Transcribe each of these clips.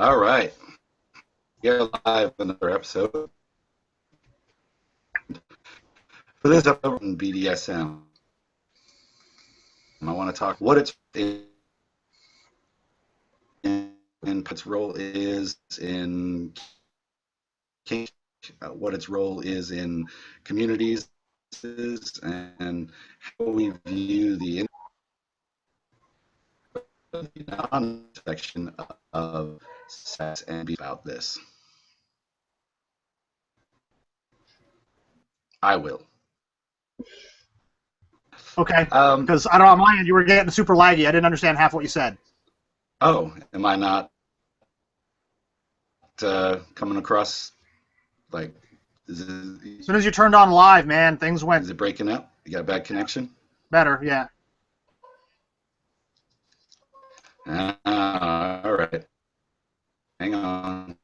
All right. Yeah, live another episode. For this episode in BDSM, I want to talk what its role is in kink, what its role is in communities, and how we view the non-section of sex and be about this. I will. Okay, because I don't know, on my end, you were getting super laggy. I didn't understand half what you said. Oh, am I not coming across like? As soon as you turned on live, man, things went. Is it breaking up? You got a bad connection? Better, yeah. All right. Hang on.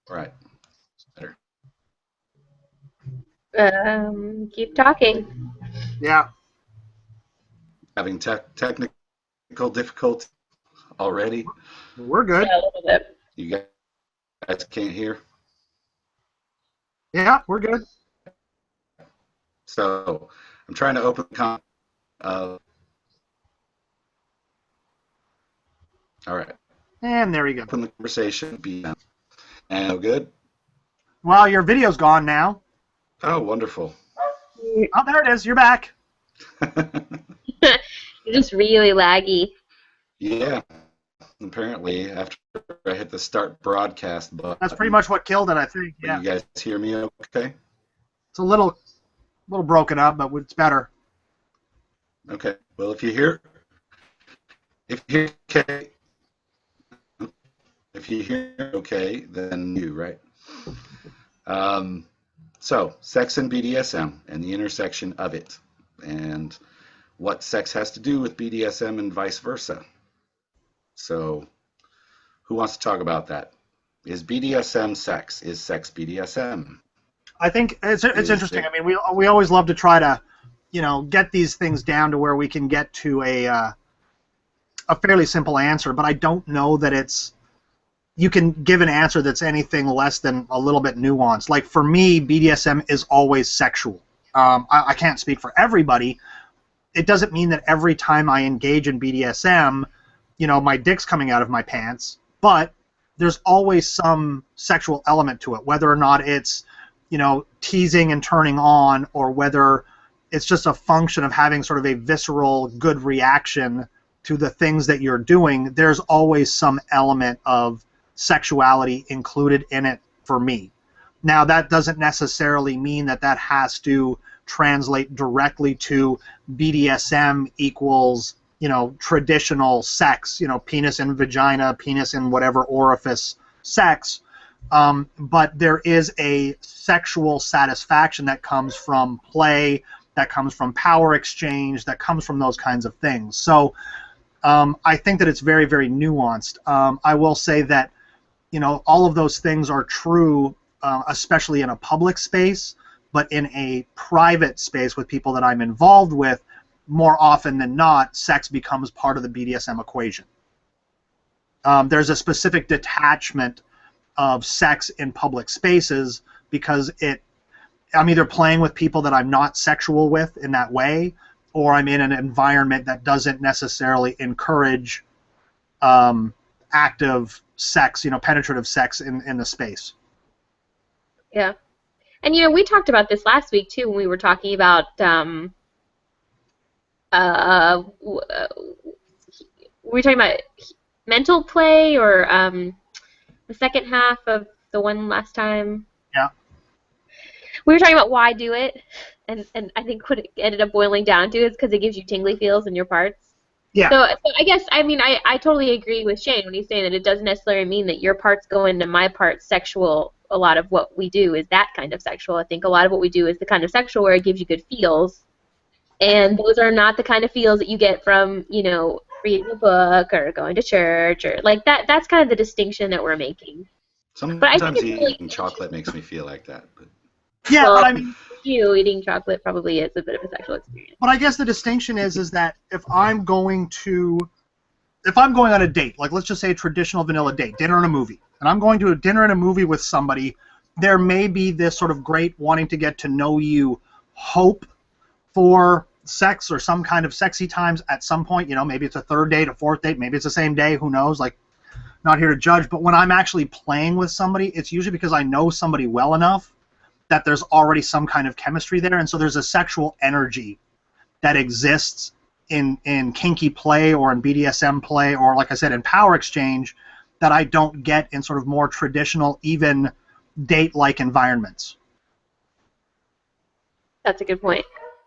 All right. Better. Keep talking. Yeah. Having technical difficulty already? We're good. Yeah, a little bit. You guys can't hear? Yeah, we're good. So I'm trying to open the all right. And there you go. Open the conversation. And no good? Well, your video's gone now. Oh, wonderful. Oh, there it is. You're back. You're just really laggy. Yeah. Apparently, after I hit the start broadcast button. That's pretty much what killed it, I think. Yeah. You guys hear me okay? It's a little broken up, but it's better. Okay. Well, if you hear okay, then you, right? So, sex and BDSM and the intersection of it, and what sex has to do with BDSM and vice versa. So, who wants to talk about that? Is BDSM sex? Is sex BDSM? I think it's interesting. I mean, we always love to try to, get these things down to where we can get to a fairly simple answer, but I don't know that you can give an answer that's anything less than a little bit nuanced. Like, for me, BDSM is always sexual. I can't speak for everybody. It doesn't mean that every time I engage in BDSM, my dick's coming out of my pants, but there's always some sexual element to it, whether or not it's, teasing and turning on, or whether it's just a function of having sort of a visceral, good reaction to the things that you're doing. There's always some element of sexuality included in it for me. Now, that doesn't necessarily mean that has to translate directly to BDSM equals, traditional sex, penis in vagina, penis in whatever orifice sex. But there is a sexual satisfaction that comes from play, that comes from power exchange, that comes from those kinds of things. So I think that it's very, very nuanced. I will say that, all of those things are true, especially in a public space, but in a private space with people that I'm involved with, more often than not, sex becomes part of the BDSM equation. There's a specific detachment of sex in public spaces because I'm either playing with people that I'm not sexual with in that way, or I'm in an environment that doesn't necessarily encourage active sex, penetrative sex in the space. Yeah. And, we talked about this last week, too, when we were talking about were we talking about mental play, or the second half of the one last time? Yeah. We were talking about why do it, and I think what it ended up boiling down to is because it gives you tingly feels in your parts. Yeah. So I guess, I totally agree with Shane when he's saying that it doesn't necessarily mean that your parts go into my parts sexual. A lot of what we do is that kind of sexual. I think a lot of what we do is the kind of sexual where it gives you good feels, and those are not the kind of feels that you get from, reading a book or going to church or like that. That's kind of the distinction that we're making. Sometimes eating chocolate makes me feel like that. But. Yeah, well, but I mean, eating chocolate probably is a bit of a sexual experience. But I guess the distinction is that if I'm going to if I'm going on a date, like let's just say a traditional vanilla date, dinner and a movie, and I'm going to a dinner and a movie with somebody, there may be this sort of great wanting to get to know you hope for sex or some kind of sexy times at some point. You know, maybe it's a third date, a fourth date, maybe it's the same day, who knows, like, not here to judge. But when I'm actually playing with somebody, it's usually because I know somebody well enough that there's already some kind of chemistry there, and so there's a sexual energy that exists in kinky play or in BDSM play or, like I said, in power exchange that I don't get in sort of more traditional, even date-like environments. That's a good point.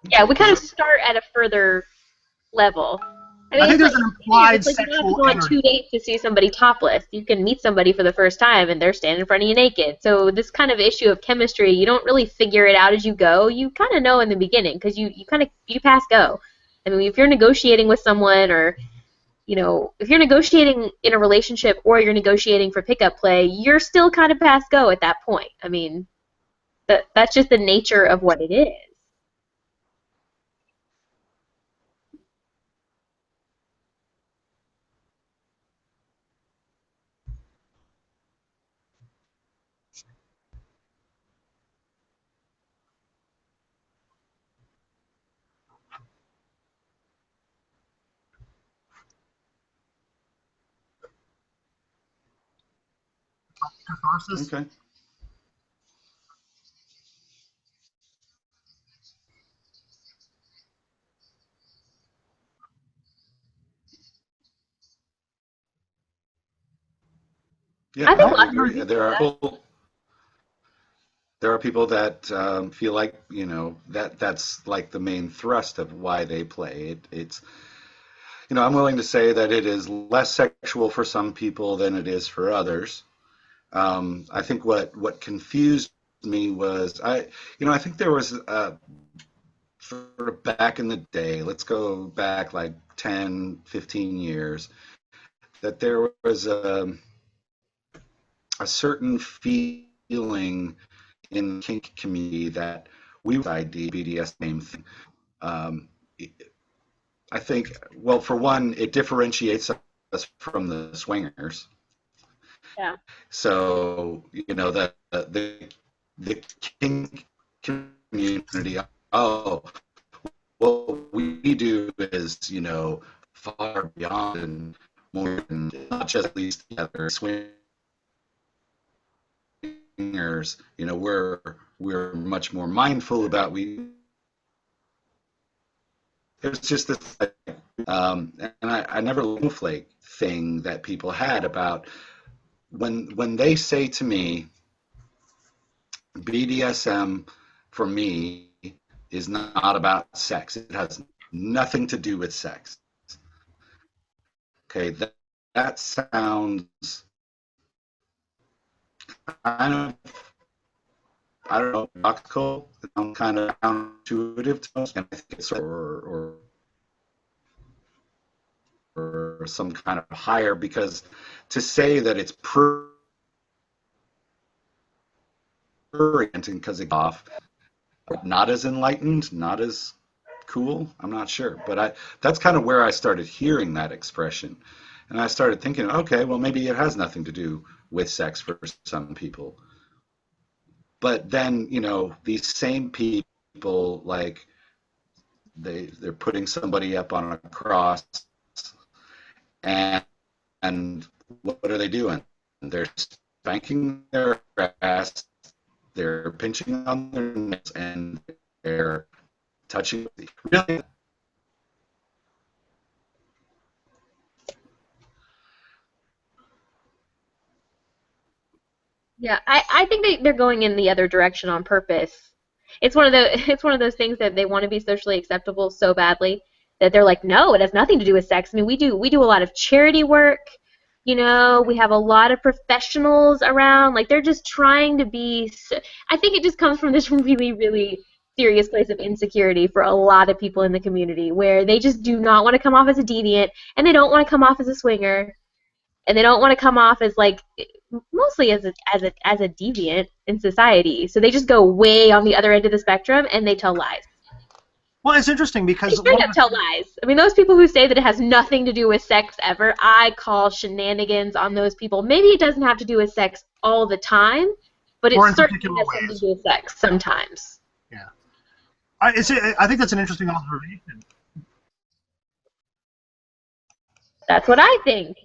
Yeah, we kind of start at a further level. I think there's like, an implied you don't have to sexual go on energy. 2 dates to see somebody topless. You can meet somebody for the first time and they're standing in front of you naked. So this kind of issue of chemistry, you don't really figure it out as you go. You kind of know in the beginning because you pass go. I mean, if you're negotiating with someone, or if you're negotiating in a relationship or you're negotiating for pickup play, you're still kind of pass go at that point. I mean, that's just the nature of what it is. Catharsis. Okay. Yeah, I think I lots of agree. people do that. There are people that feel like that's like the main thrust of why they play. It's I'm willing to say that it is less sexual for some people than it is for others. I think what confused me was I think there was sort of back in the day, let's go back like 10, 15 years, that there was a certain feeling in the kink community that we would ID BDSM thing. Um, I think, well, for one, it differentiates us from the swingers. Yeah. So, the kink community, oh, what we do is, far beyond and more than not just these together swingers. We're much more mindful about There's just this, and I never snowflake thing that people had about when they say to me, BDSM for me is not about sex. It has nothing to do with sex. Okay, that sounds kind of, I don't know, logical, kind of counterintuitive to us, and I think it's or some kind of higher, because to say that it's orienting because it's off, not as enlightened, not as cool, I'm not sure. But that's kind of where I started hearing that expression. And I started thinking, okay, well, maybe it has nothing to do with sex for some people. But then, these same people, like, they're putting somebody up on a cross, and what are they doing? They're spanking their ass, they're pinching on their nips, and they're touching. Really? Yeah, I think they're going in the other direction on purpose. It's one of the it's one of those things that they want to be socially acceptable so badly that they're like, no, it has nothing to do with sex. I mean, we do a lot of charity work. We have a lot of professionals around. Like they're just trying to be. I think it just comes from this really, really serious place of insecurity for a lot of people in the community, where they just do not want to come off as a deviant, and they don't want to come off as a swinger, and they don't want to come off as like mostly as a deviant in society. So they just go way on the other end of the spectrum and they tell lies. Well, it's interesting They because straight up tell lies. I mean, those people who say that it has nothing to do with sex ever, I call shenanigans on those people. Maybe it doesn't have to do with sex all the time, but it or in certainly particular has something to ways. do with sex sometimes. Yeah, I think that's an interesting observation. That's what I think.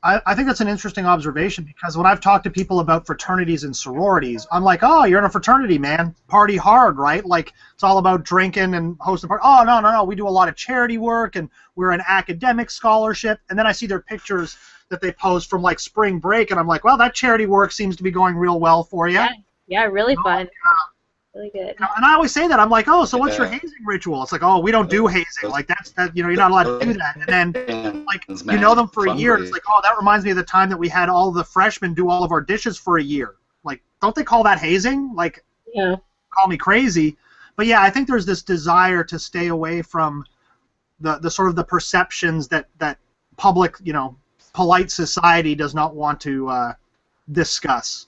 I think that's an interesting observation because when I've talked to people about fraternities and sororities, I'm like, oh, you're in a fraternity, man. Party hard, right? Like, it's all about drinking and hosting parties. Oh, no, no, no. We do a lot of charity work and we're an academic scholarship. And then I see their pictures that they post from, like, spring break, and I'm like, well, that charity work seems to be going real well for you. Yeah, yeah, really You know? fun. Really good. And I always say that. I'm like, oh, so what's your hazing ritual? It's like, oh, we don't do hazing. Like, that, you're not allowed to do that. And then, like, you know them for a year. It's like, oh, that reminds me of the time that we had all the freshmen do all of our dishes for a year. Like, don't they call that hazing? Like, yeah. Call me crazy. But yeah, I think there's this desire to stay away from the sort of the perceptions that public, polite society does not want to discuss.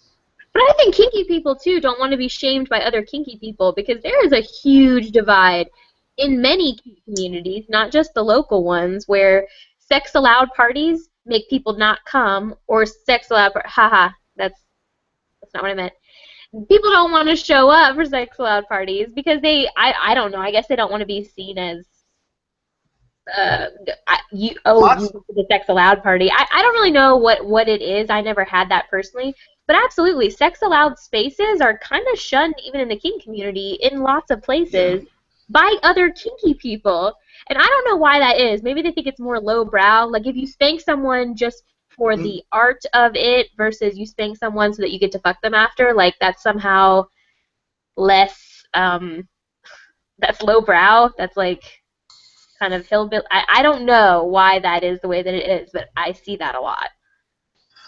But I think kinky people, too, don't want to be shamed by other kinky people because there is a huge divide in many communities, not just the local ones, where sex-allowed parties make people not come, or sex-allowed, haha, that's not what I meant. People don't want to show up for sex-allowed parties because I don't know, I guess they don't want to be seen as you the sex allowed party. I don't really know what it is. I never had that personally, but absolutely, sex allowed spaces are kind of shunned even in the kink community in lots of places by other kinky people, and I don't know why that is. Maybe they think it's more lowbrow. Like if you spank someone just for the art of it versus you spank someone so that you get to fuck them after, like that's somehow less. That's lowbrow. That's like kind of hillbilly. I don't know why that is the way that it is, but I see that a lot.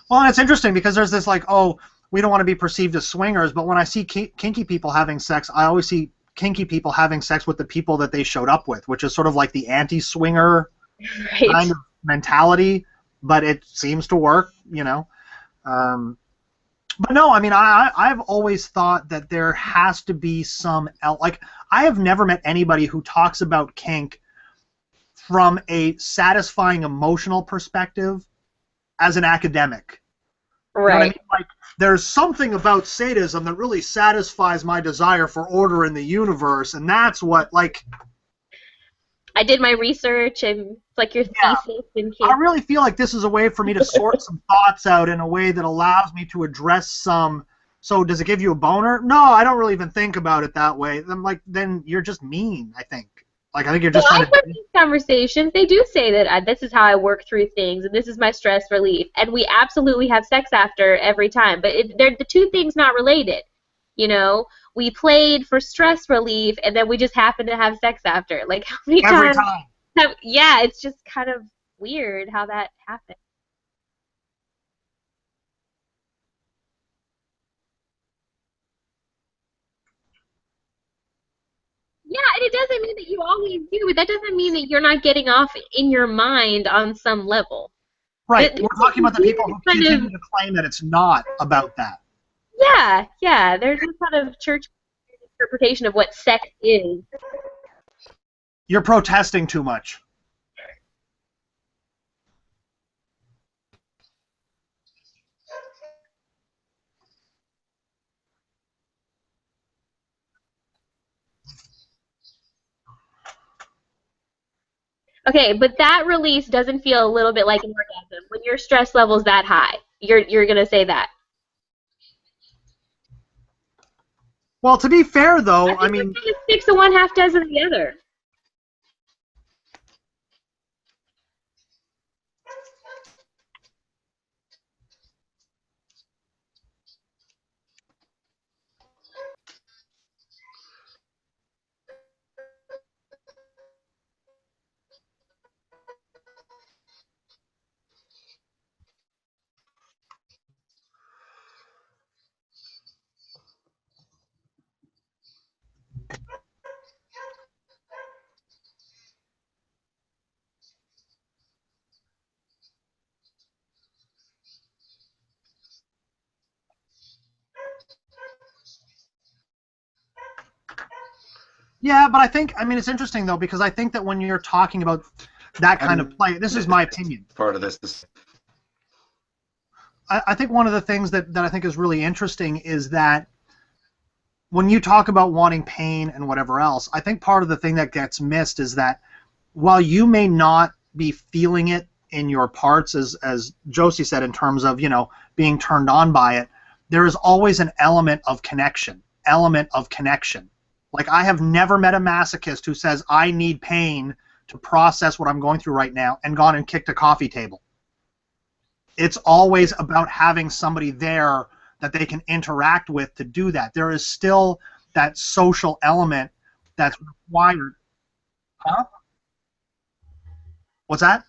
Well, and it's interesting because there's this like, oh, we don't want to be perceived as swingers, but when I see kinky people having sex, I always see kinky people having sex with the people that they showed up with, which is sort of like the anti-swinger kind of mentality, but it seems to work, But no, I mean, I've always thought that there has to be some like, I have never met anybody who talks about kink from a satisfying emotional perspective as an academic. Right. You know what I mean? Like, there's something about sadism that really satisfies my desire for order in the universe, and that's what, like... I did my research, and it's like your thesis in kink. I really feel like this is a way for me to sort some thoughts out in a way that allows me to address some... So, does it give you a boner? No, I don't really even think about it that way. I'm like, then you're just mean, I think. Like, I think you're just trying to... these conversations, they do say that this is how I work through things, and this is my stress relief, and we absolutely have sex after every time, but they're the two things not related, We played for stress relief, and then we just happen to have sex after. Like, how many times? Every time. Yeah, it's just kind of weird how that happens. Yeah, and it doesn't mean that you always do, but that doesn't mean that you're not getting off in your mind on some level. Right. We're talking about the people who continue to claim that it's not about that. Yeah. There's this kind of church interpretation of what sex is. You're protesting too much. Okay, but that release doesn't feel a little bit like an orgasm. When your stress level's that high, you're gonna say that. Well, to be fair, though, I mean... 6 of one, half dozen of the other. Yeah, but I mean, it's interesting though, because I think that when you're talking about that I kind of mean, play, this is my opinion. part of this I think one of the things that I think is really interesting is that when you talk about wanting pain and whatever else, I think part of the thing that gets missed is that while you may not be feeling it in your parts, as Josie said, in terms of, being turned on by it, there is always an element of connection. Like, I have never met a masochist who says, I need pain to process what I'm going through right now, and gone and kicked a coffee table. It's always about having somebody there that they can interact with to do that. There is still that social element that's required. Huh? What's that?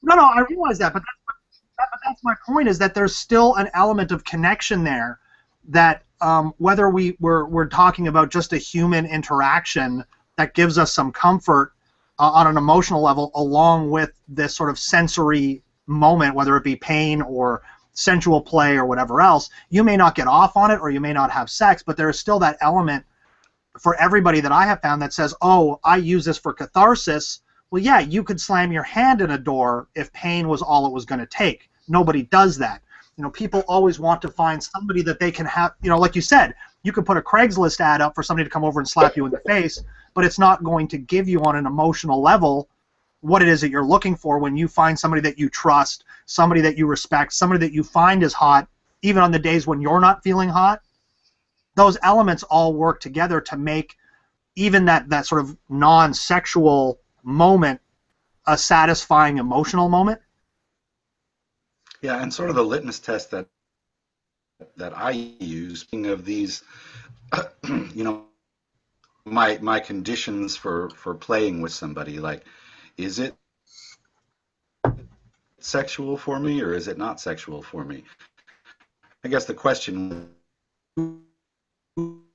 No, no, I realize that, but that's my point, is that there's still an element of connection there that whether we're talking about just a human interaction that gives us some comfort on an emotional level, along with this sort of sensory moment, whether it be pain or sensual play or whatever else, you may not get off on it or you may not have sex, but there is still that element for everybody that I have found that says, oh, I use this for catharsis. Well, yeah, you could slam your hand in a door if pain was all it was going to take. Nobody does that. People always want to find somebody that they can have, like you said, you could put a Craigslist ad up for somebody to come over and slap you in the face, but it's not going to give you on an emotional level what it is that you're looking for when you find somebody that you trust, somebody that you respect, somebody that you find is hot, even on the days when you're not feeling hot. Those elements all work together to make even that sort of non-sexual moment a satisfying emotional moment. yeah, and sort of the litmus test that I use, speaking of these, you know, my conditions for playing with somebody, like, is it sexual for me or is it not sexual for me? I guess the question, do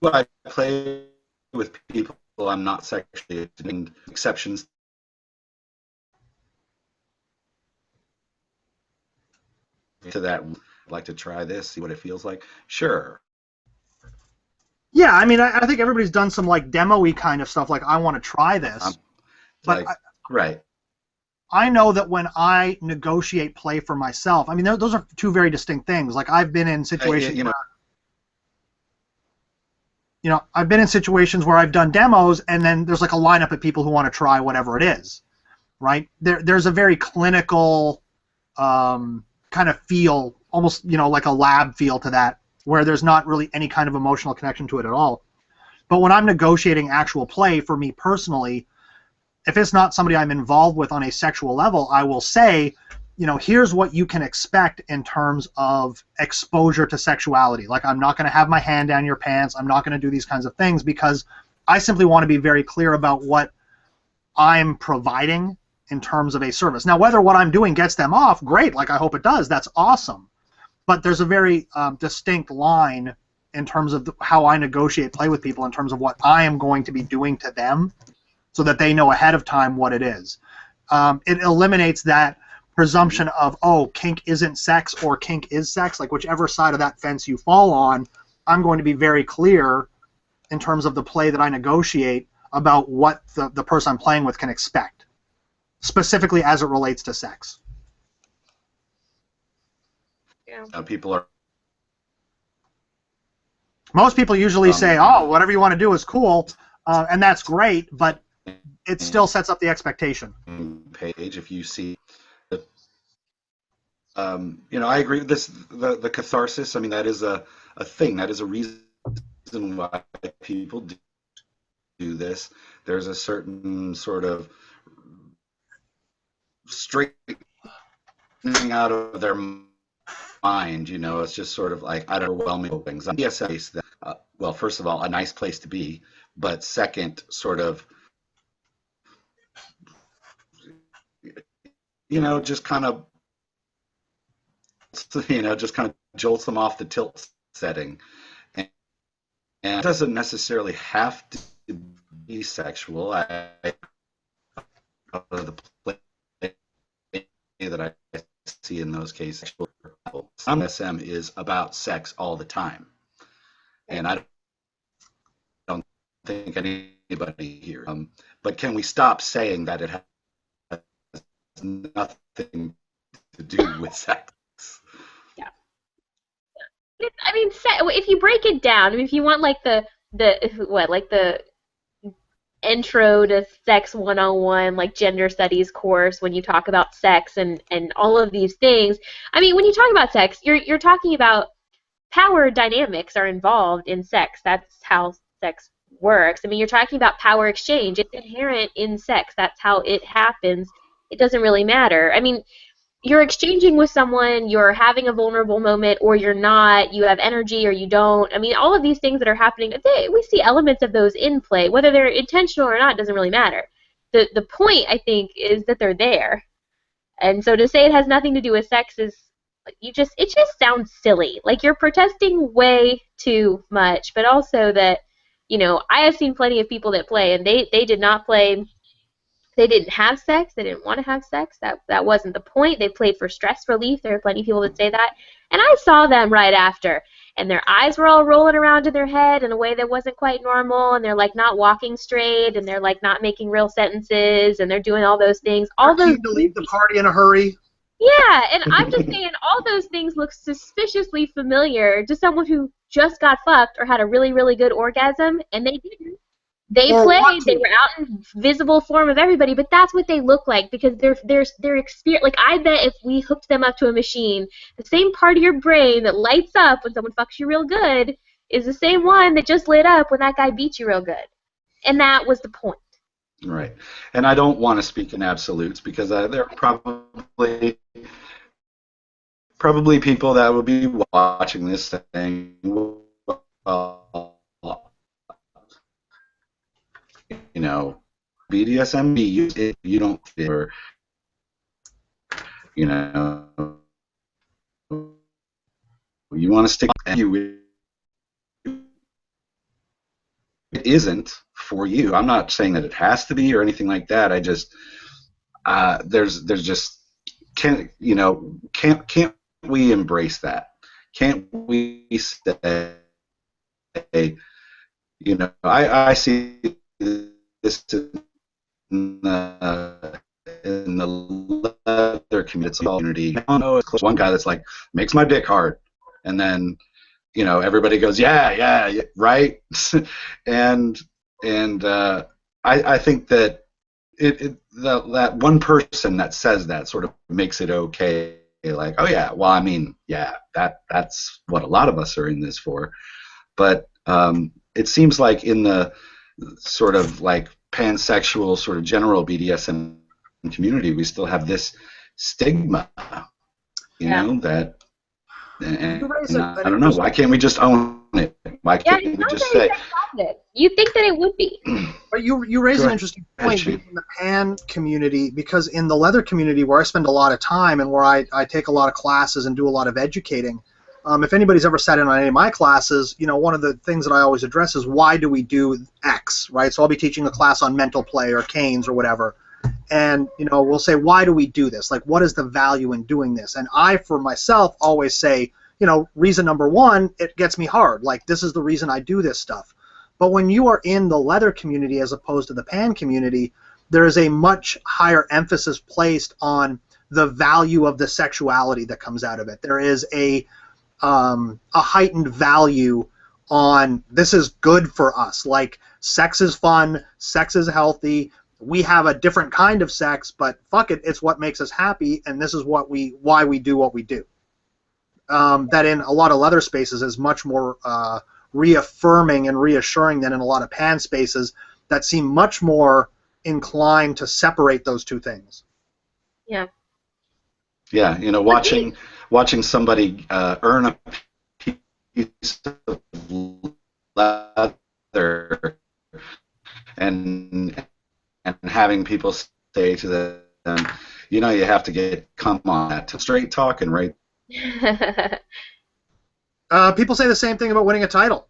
I play with people I'm not sexually interested in? Exceptions to that. I'd like to try this, see what it feels like. Sure. Yeah, I mean, I think everybody's done some like demo-y kind of stuff, like I want to try I'm this, but like, right. I know that when I negotiate play for myself, I mean, those are two very distinct things. Like I've been in situations You know, where, I've been in situations where I've done demos, and then there's like a lineup of people who want to try whatever it is, right? There's a very clinical kind of feel, almost like a lab feel to that, where there's not really any kind of emotional connection to it at all. But when I'm negotiating actual play, for me personally, if it's not somebody I'm involved with on a sexual level, I will say, here's what you can expect in terms of exposure to sexuality. Like, I'm not going to have my hand down your pants. I'm not going to do these kinds of things, because I simply want to be very clear about what I'm providing in terms of a service. Now, whether what I'm doing gets them off, great. Like, I hope it does. That's awesome. But there's a very distinct line in terms of how I negotiate play with people, in terms of what I am going to be doing to them, so that they know ahead of time what it is. It eliminates that presumption of, oh, kink isn't sex or kink is sex. Like, whichever side of that fence you fall on, I'm going to be very clear in terms of the play that I negotiate about what the person I'm playing with can expect, specifically as it relates to sex. Yeah. People are Most people usually say, oh, whatever you want to do is cool, and that's great, but it still sets up the expectation. page. If you see, I agree with this. The catharsis. I mean, that is a thing. That is a reason why people do this. There's a certain sort of straightening out of their mind. It's just sort of like overwhelming things. BSS, well, first of all, a nice place to be, but second, sort of, just kind of, just kind of jolts them off the tilt setting. And it doesn't necessarily have to be sexual. The play that I see in those cases, some SM is about sex all the time. and I don't think anybody here. But can we stop saying that it has nothing to do with sex? Yeah. I mean, if you break it down, I mean, if you want like the intro to sex 101, like gender studies course, when you talk about sex and all of these things, I mean, when you talk about sex, you're talking about power dynamics are involved in sex. That's how sex works. I mean, you're talking about power exchange. It's inherent in sex. That's how it happens. It doesn't really matter. I mean, you're exchanging with someone, you're having a vulnerable moment, or you're not, you have energy or you don't. I mean, all of these things that are happening, we see elements of those in play. Whether they're intentional or not doesn't really matter. The point, I think, is that they're there. And so to say it has nothing to do with sex is, it just sounds silly. Like, you're protesting way too much, but also that, I have seen plenty of people that play, and they did not play. They didn't have sex. They didn't want to have sex. That wasn't the point. They played for stress relief. There are plenty of people that say that. And I saw them right after, and their eyes were all rolling around in their head in a way that wasn't quite normal, and they're like not walking straight, and they're like not making real sentences, and they're doing all those things. All those to leave the party in a hurry. Yeah, and I'm just saying all those things look suspiciously familiar to someone who just got fucked or had a really, really good orgasm, and they didn't. They played. They were out in visible form of everybody, but that's what they look like because they're experience. Like, I bet if we hooked them up to a machine, the same part of your brain that lights up when someone fucks you real good is the same one that just lit up when that guy beat you real good, and that was the point. Right, and I don't want to speak in absolutes because there are probably people that will be watching this saying, well, BDSM, you don't feel, you want to stick with you. It isn't for you. I'm not saying that it has to be or anything like that. I just there's just can't we embrace that? Can't we say, I see this in the leather community. I know it's one guy that's like makes my dick hard, and then everybody goes yeah right, and I think that that one person that says that sort of makes it okay. Like, oh yeah, well, I mean, yeah, that's what a lot of us are in this for, but it seems like in the sort of like pansexual sort of general BDSM community, we still have this stigma, that, and I don't know, why can't we just own it? Why can't we just say? You think that it would be? But you raise an interesting point in the pan community, because in the leather community where I spend a lot of time and where I take a lot of classes and do a lot of educating, if anybody's ever sat in on any of my classes, one of the things that I always address is why do we do X, right? So I'll be teaching a class on mental play or canes or whatever, and we'll say, why do we do this? Like, what is the value in doing this? And I, for myself, always say, reason number one, it gets me hard. Like, this is the reason I do this stuff. But when you are in the leather community as opposed to the pan community, there is a much higher emphasis placed on the value of the sexuality that comes out of it. There is a heightened value on this is good for us. Like, sex is fun, sex is healthy. We have a different kind of sex, but fuck it, it's what makes us happy, and this is why we do what we do. That in a lot of leather spaces is much more reaffirming and reassuring than in a lot of pan spaces that seem much more inclined to separate those two things. Yeah. Yeah, watching somebody earn a piece of leather and having people say to them, you have to get come on that straight talking, right? People say the same thing about winning a title.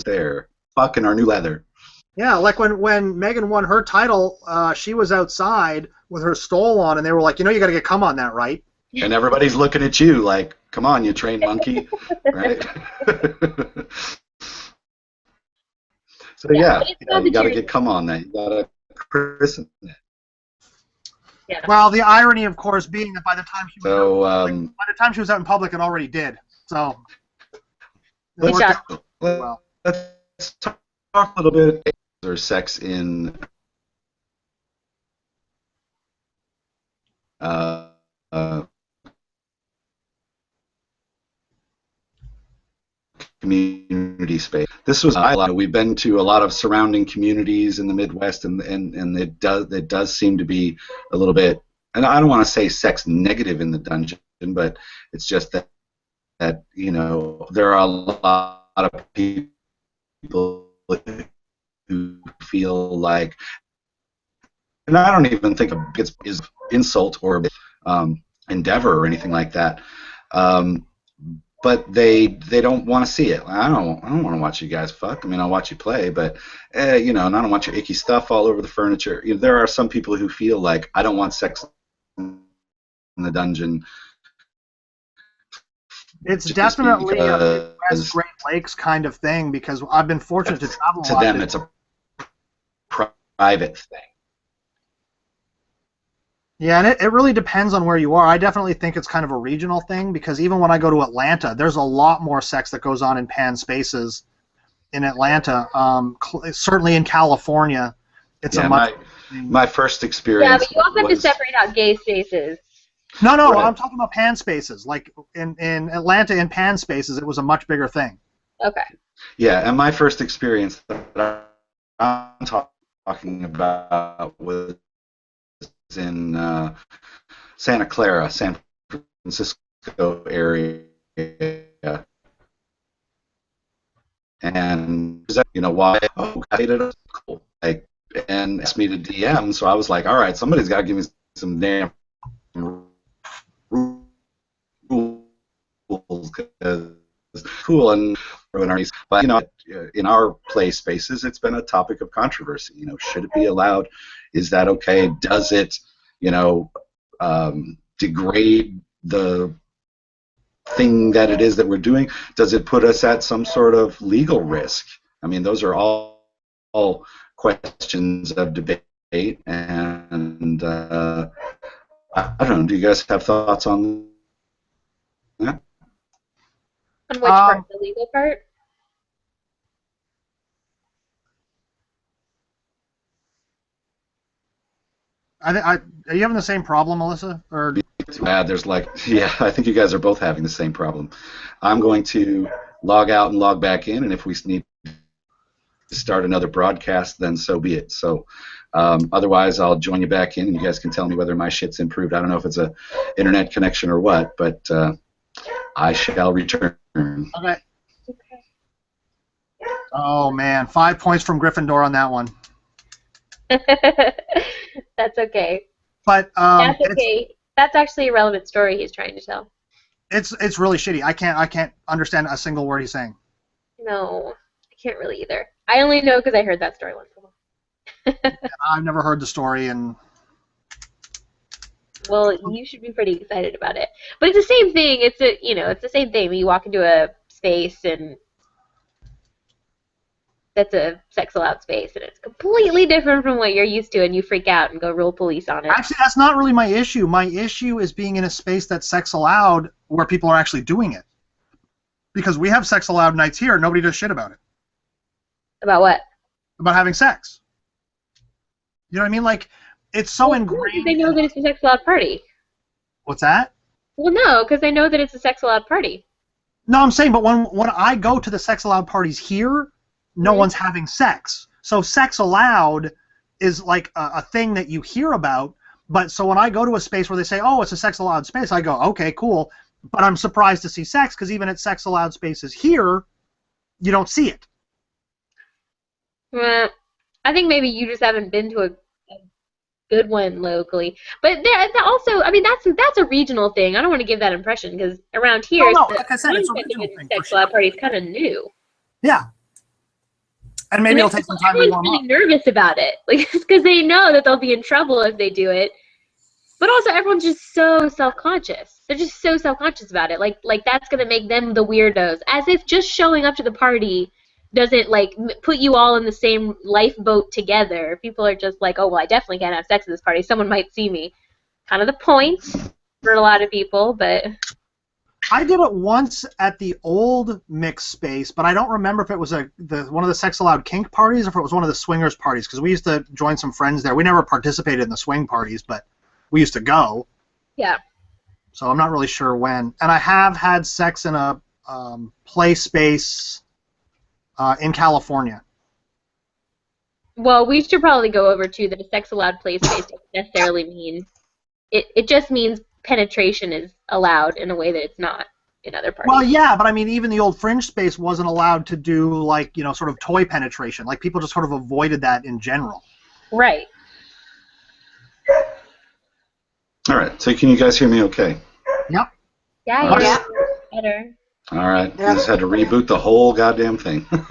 There, fucking our new leather. Yeah, like when Megan won her title, she was outside with her stole on, and they were like, you got to get come on that, right? And everybody's looking at you like, Come on, you trained monkey, right? So yeah, you got to get come on that. You got to christen it. Yeah. Well, the irony, of course, being that by the time she was So by the time she was out in public, it already did. So let's well. talk a little bit or sex in community space. This was we've been to a lot of surrounding communities in the Midwest, and it does seem to be a little bit, and I don't want to say sex negative in the dungeon, but it's just that you know there are a lot of people who feel like, and I don't even think it's insult or endeavor or anything like that. But they don't want to see it. I don't want to watch you guys fuck. I mean, I'll watch you play, but you know, and I don't want your icky stuff all over the furniture. You know, there are some people who feel like I don't want sex in the dungeon. It's definitely a Midwest Great Lakes kind of thing because I've been fortunate to travel a lot. To them, it's a private thing. Yeah, and it really depends on where you are. I definitely think it's kind of a regional thing because even when I go to Atlanta, there's a lot more sex that goes on in pan spaces in Atlanta. Certainly in California, it's a much. My first experience. Yeah, but you also have to separate out gay spaces. No, right. I'm talking about pan spaces. Like in Atlanta, in pan spaces, it was a much bigger thing. Okay. Yeah, and my first experience that I'm talking about was in Santa Clara, San Francisco area, and you know why? Oh, I dated a cool, like, and asked me to DM, so I was like, all right, somebody's got to give me some damn rules because cool and but you know, in our play spaces, it's been a topic of controversy. You know, should it be allowed? Is that okay? Does it, you know, degrade the thing that it is that we're doing? Does it put us at some sort of legal risk? I mean, those are all questions of debate, and I don't know. Do you guys have thoughts on that? On which part? The legal part? Are you having the same problem, Melissa? Or there's like, yeah, I think you guys are both having the same problem. I'm going to log out and log back in, and if we need to start another broadcast, then so be it. So otherwise, I'll join you back in, and you guys can tell me whether my shit's improved. I don't know if it's a internet connection or what, but I shall return. Okay. Oh man, 5 points from Gryffindor on that one. That's okay. But that's okay. That's actually a relevant story he's trying to tell. It's really shitty. I can't understand a single word he's saying. No, I can't really either. I only know because I heard that story once before. I've never heard the story, and well, you should be pretty excited about it. But it's the same thing. It's the same thing. When you walk into a space and that's a sex allowed space, and it's completely different from what you're used to, and you freak out and go roll police on it. Actually, that's not really my issue. My issue is being in a space that's sex allowed where people are actually doing it. Because we have sex allowed nights here, and nobody does shit about it. About what? About having sex. You know what I mean? Like, it's so ingrained. They know that it's a sex allowed party. What's that? Well, no, because they know that it's a sex allowed party. No, I'm saying, but when I go to the sex allowed parties here, no one's having sex. So sex allowed is like a thing that you hear about, but so when I go to a space where they say, oh, it's a sex allowed space, I go, okay, cool, but I'm surprised to see sex because even at sex allowed spaces here, you don't see it. Well, I think maybe you just haven't been to a good one locally. But there also, I mean, that's a regional thing. I don't want to give that impression because around here, like I said, it's a regional thing. Sex allowed party is kind of new. Yeah. And maybe it'll take some time to warm up. Everyone's really nervous about it, like because they know that they'll be in trouble if they do it. But also, everyone's just so self-conscious. They're just so self-conscious about it. Like that's gonna make them the weirdos. As if just showing up to the party doesn't like put you all in the same lifeboat together. People are just like, oh well, I definitely can't have sex at this party. Someone might see me. Kind of the point for a lot of people, but. I did it once at the old mixed space, but I don't remember if it was one of the sex allowed kink parties or if it was one of the swingers parties, because we used to join some friends there. We never participated in the swing parties, but we used to go. Yeah. So I'm not really sure when. And I have had sex in a play space in California. Well, we should probably go over too that a sex allowed play space doesn't necessarily mean it just means penetration is allowed in a way that it's not in other parties. Well, yeah, but I mean, even the old fringe space wasn't allowed to do, like, sort of toy penetration. Like, people just sort of avoided that in general. Right. All right, so can you guys hear me okay? Yep. Yeah, yeah. Better. All right, I just had to reboot the whole goddamn thing. Sorry.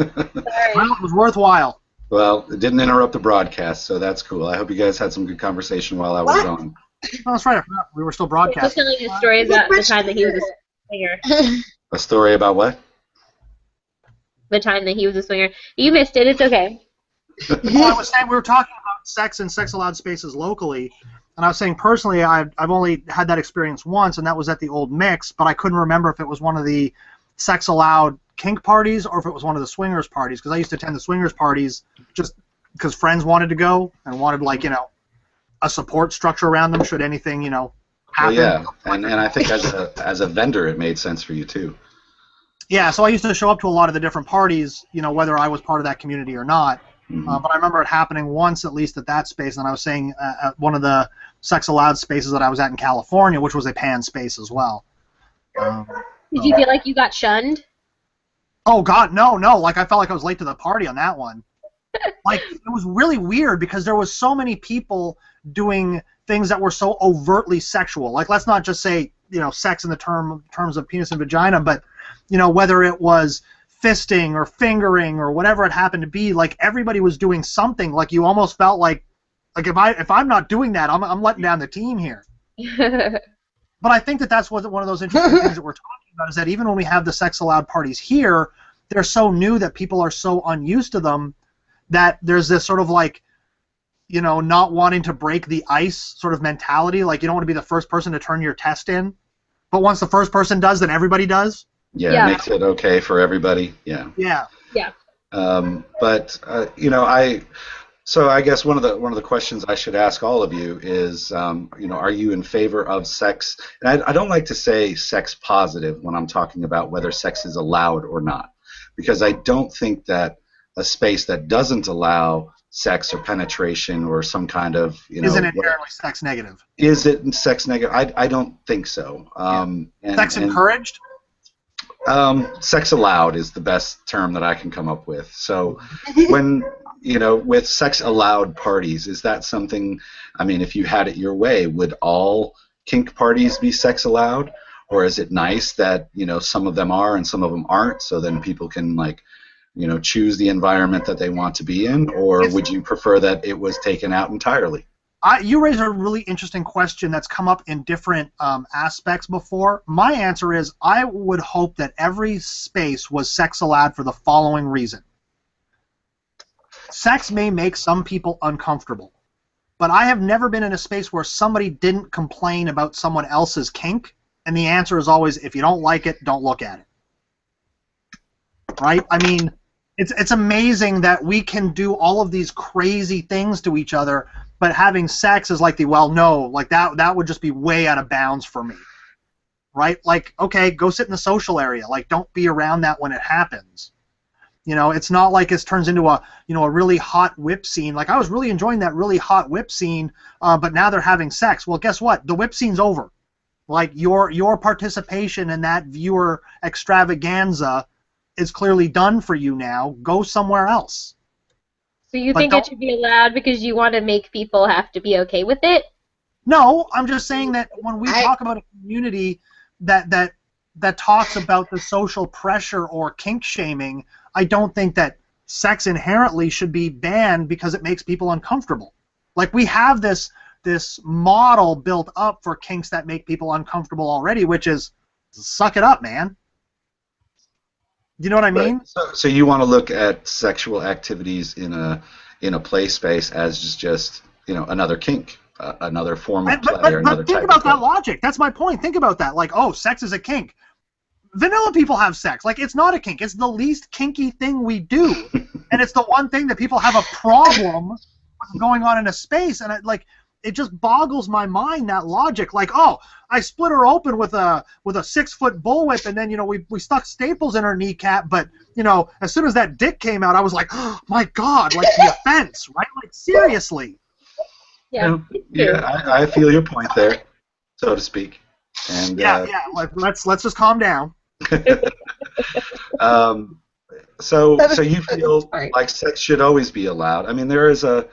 Well, it was worthwhile. Well, it didn't interrupt the broadcast, so that's cool. I hope you guys had some good conversation while I was gone. Oh, that's right. I forgot. We were still broadcasting. Just telling you stories about the time that he was a swinger. A story about what? The time that he was a swinger. You missed it. It's okay. Well, I was saying we were talking about sex and sex allowed spaces locally, and I was saying personally I've only had that experience once, and that was at the old mix, but I couldn't remember if it was one of the sex allowed kink parties or if it was one of the swingers parties, because I used to attend the swingers parties just because friends wanted to go and wanted, like, a support structure around them should anything, happen. Well, yeah, and I think as a vendor it made sense for you too. Yeah, so I used to show up to a lot of the different parties, whether I was part of that community or not. Mm-hmm. But I remember it happening once, at least at that space, and I was saying at one of the sex allowed spaces that I was at in California, which was a pan space as well. Did you feel like you got shunned? Oh God, no. Like, I felt like I was late to the party on that one. Like, it was really weird because there was so many people doing things that were so overtly sexual. Like, let's not just say, sex in the terms of penis and vagina, but, whether it was fisting or fingering or whatever it happened to be, like, everybody was doing something. Like, you almost felt like if I'm not doing that, I'm letting down the team here. But I think that's one of those interesting things that we're talking about, is that even when we have the sex allowed parties here, they're so new that people are so unused to them that there's this sort of, like, not wanting to break the ice sort of mentality. Like, you don't want to be the first person to turn your test in, but once the first person does, then everybody does. Yeah, it makes it okay for everybody. Yeah. Yeah. Yeah. So I guess one of the questions I should ask all of you is, are you in favor of sex? And I don't like to say sex positive when I'm talking about whether sex is allowed or not, because I don't think that a space that doesn't allow sex or penetration or some kind of, isn't inherently sex negative. Is it sex negative? I don't think so. Sex encouraged? Sex allowed is the best term that I can come up with. So when, with sex allowed parties, is that something, if you had it your way, would all kink parties be sex allowed? Or is it nice that, some of them are and some of them aren't, so then people can, like, choose the environment that they want to be in? Or would you prefer that it was taken out entirely? You raise a really interesting question that's come up in different aspects before. My answer is I would hope that every space was sex allowed for the following reason. Sex may make some people uncomfortable, but I have never been in a space where somebody didn't complain about someone else's kink, and the answer is always, if you don't like it, don't look at it. Right? It's amazing that we can do all of these crazy things to each other, but having sex is like that would just be way out of bounds for me. Right? Like, okay, go sit in the social area. Like, don't be around that when it happens. It's not like it turns into a really hot whip scene. Like, I was really enjoying that really hot whip scene, but now they're having sex. Well, guess what? The whip scene's over. Like, your participation in that viewer extravaganza is clearly done for you now. Go somewhere else. So you think it should be allowed because you want to make people have to be okay with it? No, I'm just saying that when we talk about a community that talks about the social pressure or kink shaming, I don't think that sex inherently should be banned because it makes people uncomfortable. Like, we have this this model built up for kinks that make people uncomfortable already, which is suck it up, man. You know what I mean? Right. So you want to look at sexual activities in a play space as just another kink, another form of play, or another but think type about of play. that logic. That's my point. Think about that. Like, oh, sex is a kink. Vanilla people have sex. Like, it's not a kink. It's the least kinky thing we do, and it's the one thing that people have a problem with going on in a space. And it just boggles my mind, that logic. Like, oh, I split her open with a 6-foot bullwhip, and then we stuck staples in her kneecap. But as soon as that dick came out, I was like, oh my God, like the offense, right? Like, seriously. Yeah. I feel your point there, so to speak. And let's just calm down. So you feel like sex should always be allowed. I mean, there is a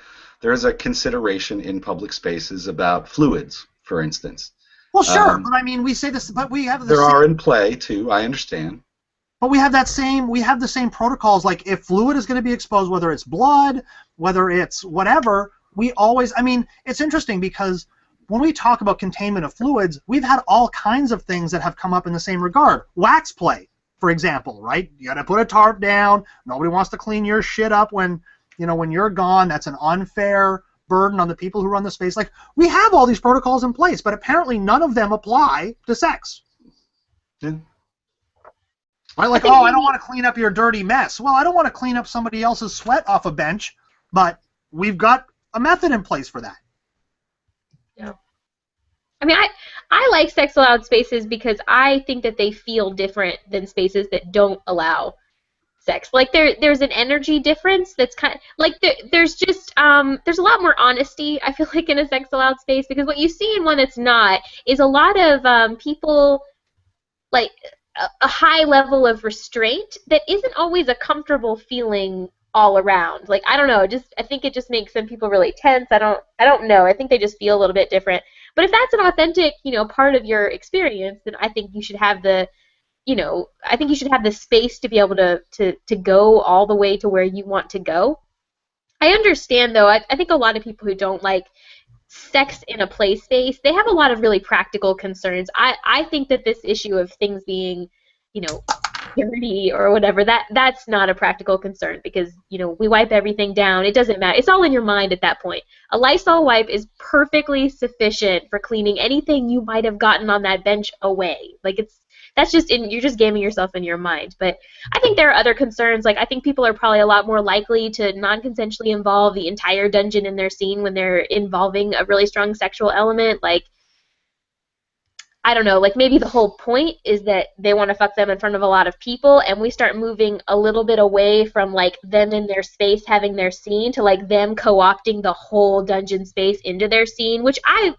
consideration in public spaces about fluids, for instance. Well, sure, but I mean, we say this, but we have there are in play too. I understand. But we have the same protocols. Like, if fluid is going to be exposed, whether it's blood, whether it's whatever, we always. I mean, it's interesting because when we talk about containment of fluids, we've had all kinds of things that have come up in the same regard. Wax play, for example, right? You got to put a tarp down. Nobody wants to clean your shit up when you're gone. That's an unfair burden on the people who run the space. Like, we have all these protocols in place, but apparently none of them apply to sex. Yeah. Right? Like, oh, I don't want to clean up your dirty mess. Well, I don't want to clean up somebody else's sweat off a bench, but we've got a method in place for that. Yeah. I mean, I like sex allowed spaces because I think that they feel different than spaces that don't allow sex. Like, there's an energy difference that's kind of like there's just there's a lot more honesty, I feel like, in a sex allowed space, because what you see in one that's not is a lot of people, like a high level of restraint that isn't always a comfortable feeling all around. Like, I don't know, I think it just makes some people really tense. I don't know. I think they just feel a little bit different. But if that's an authentic, part of your experience, then I think you should have the space to be able to go all the way to where you want to go. I understand, though, I think a lot of people who don't like sex in a play space, they have a lot of really practical concerns. I think that this issue of things being, dirty or whatever, that's not a practical concern, because we wipe everything down. It doesn't matter. It's all in your mind at that point. A Lysol wipe is perfectly sufficient for cleaning anything you might have gotten on that bench away. Like, you're just gaming yourself in your mind. But I think there are other concerns. Like, I think people are probably a lot more likely to non-consensually involve the entire dungeon in their scene when they're involving a really strong sexual element. Like, I don't know, like, maybe the whole point is that they want to fuck them in front of a lot of people, and we start moving a little bit away from, like, them in their space having their scene to, like, them co-opting the whole dungeon space into their scene, which on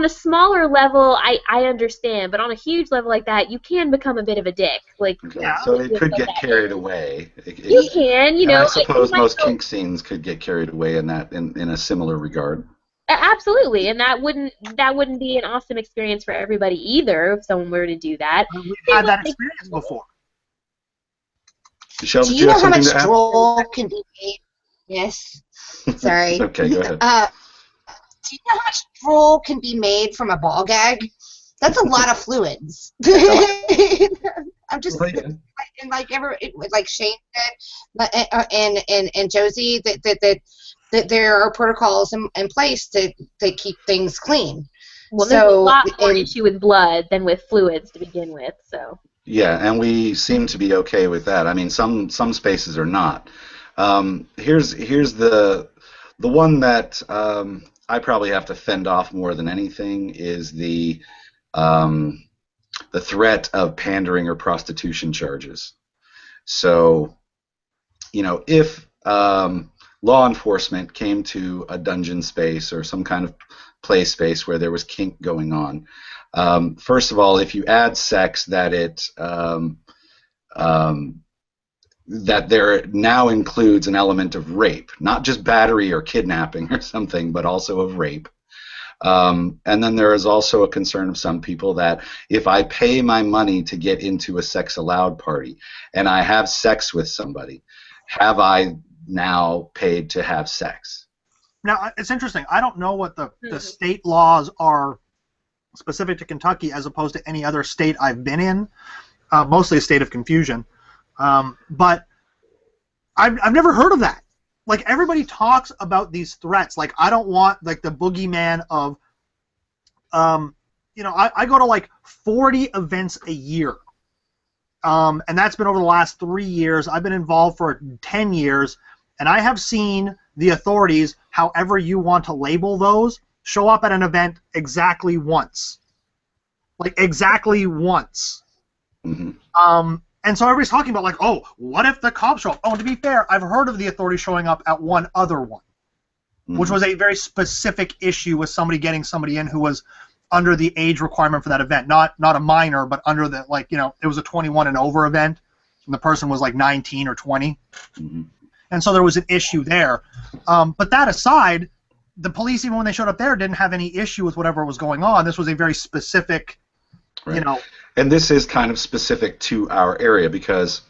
a smaller level, I understand, but on a huge level like that, you can become a bit of a dick. Like, okay. So it could get carried away. You can, I suppose most kink scenes could get carried away in a similar regard. Absolutely, and that wouldn't be an awesome experience for everybody either if someone were to do that. We've had that experience before. Michelle, do you know how much drool can be made? Yes. Sorry. Okay, go ahead. Do you know how much drool can be made from a ball gag? That's a lot of fluids. I'm just like Shane said, and Josie, that there are protocols in place to keep things clean. Well, there's a lot more issue with blood than with fluids to begin with. So. Yeah, and we seem to be okay with that. I mean, some spaces are not. Here's the one that I probably have to fend off more than anything is the threat of pandering or prostitution charges. So, if law enforcement came to a dungeon space or some kind of play space where there was kink going on, first of all, if you add sex, that there now includes an element of rape, not just battery or kidnapping or something, but also of rape. And then there is also a concern of some people that if I pay my money to get into a sex allowed party and I have sex with somebody, have I now paid to have sex? Now, it's interesting. I don't know what the state laws are specific to Kentucky as opposed to any other state I've been in, mostly a state of confusion. But I've never heard of that. Like, everybody talks about these threats. Like, I don't want, like, the boogeyman of, you know, I go to, like, 40 events a year. And that's been over the last 3 years. I've been involved for 10 years, and I have seen the authorities, however you want to label those, show up at an event exactly once. Like, exactly once. Mm-hmm. And so everybody's talking about, like, oh, what if the cops show up? Oh, and to be fair, I've heard of the authorities showing up at one other one, which was a very specific issue with somebody getting somebody in who was under the age requirement for that event. Not a minor, but under the, like, you know, it was a 21 and over event, and the person was like 19 or 20. Mm-hmm. And so there was an issue there. But that aside, the police, even when they showed up there, didn't have any issue with whatever was going on. This was a very specific, right. You know. And this is kind of specific to our area because,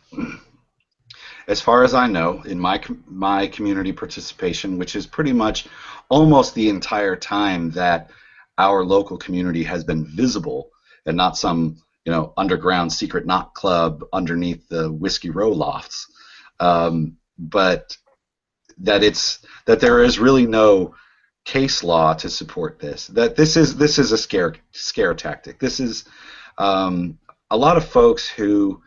as far as I know, in my community participation, which is pretty much almost the entire time that our local community has been visible and not some, you know, underground secret knot club underneath the Whiskey Row lofts, but that there is really no case law to support this. That this is a scare tactic. This is a lot of folks who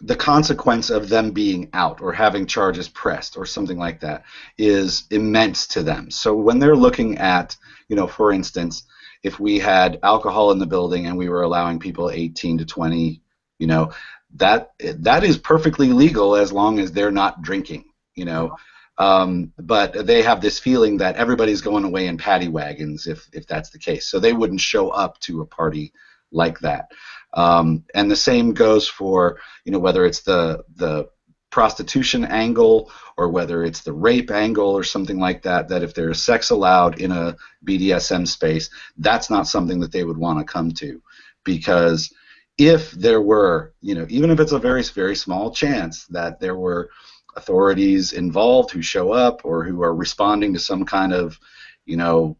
the consequence of them being out or having charges pressed or something like that is immense to them. So when they're looking at, you know, for instance, if we had alcohol in the building and we were allowing people 18 to 20, you know, that is perfectly legal as long as they're not drinking, you know. But they have this feeling that everybody's going away in paddy wagons if that's the case. So they wouldn't show up to a party like that. And the same goes for, you know, whether it's the prostitution angle or whether it's the rape angle or something like that, that if there's sex allowed in a BDSM space, that's not something that they would want to come to. Because if there were, you know, even if it's a very, very small chance that there were authorities involved who show up or who are responding to some kind of, you know,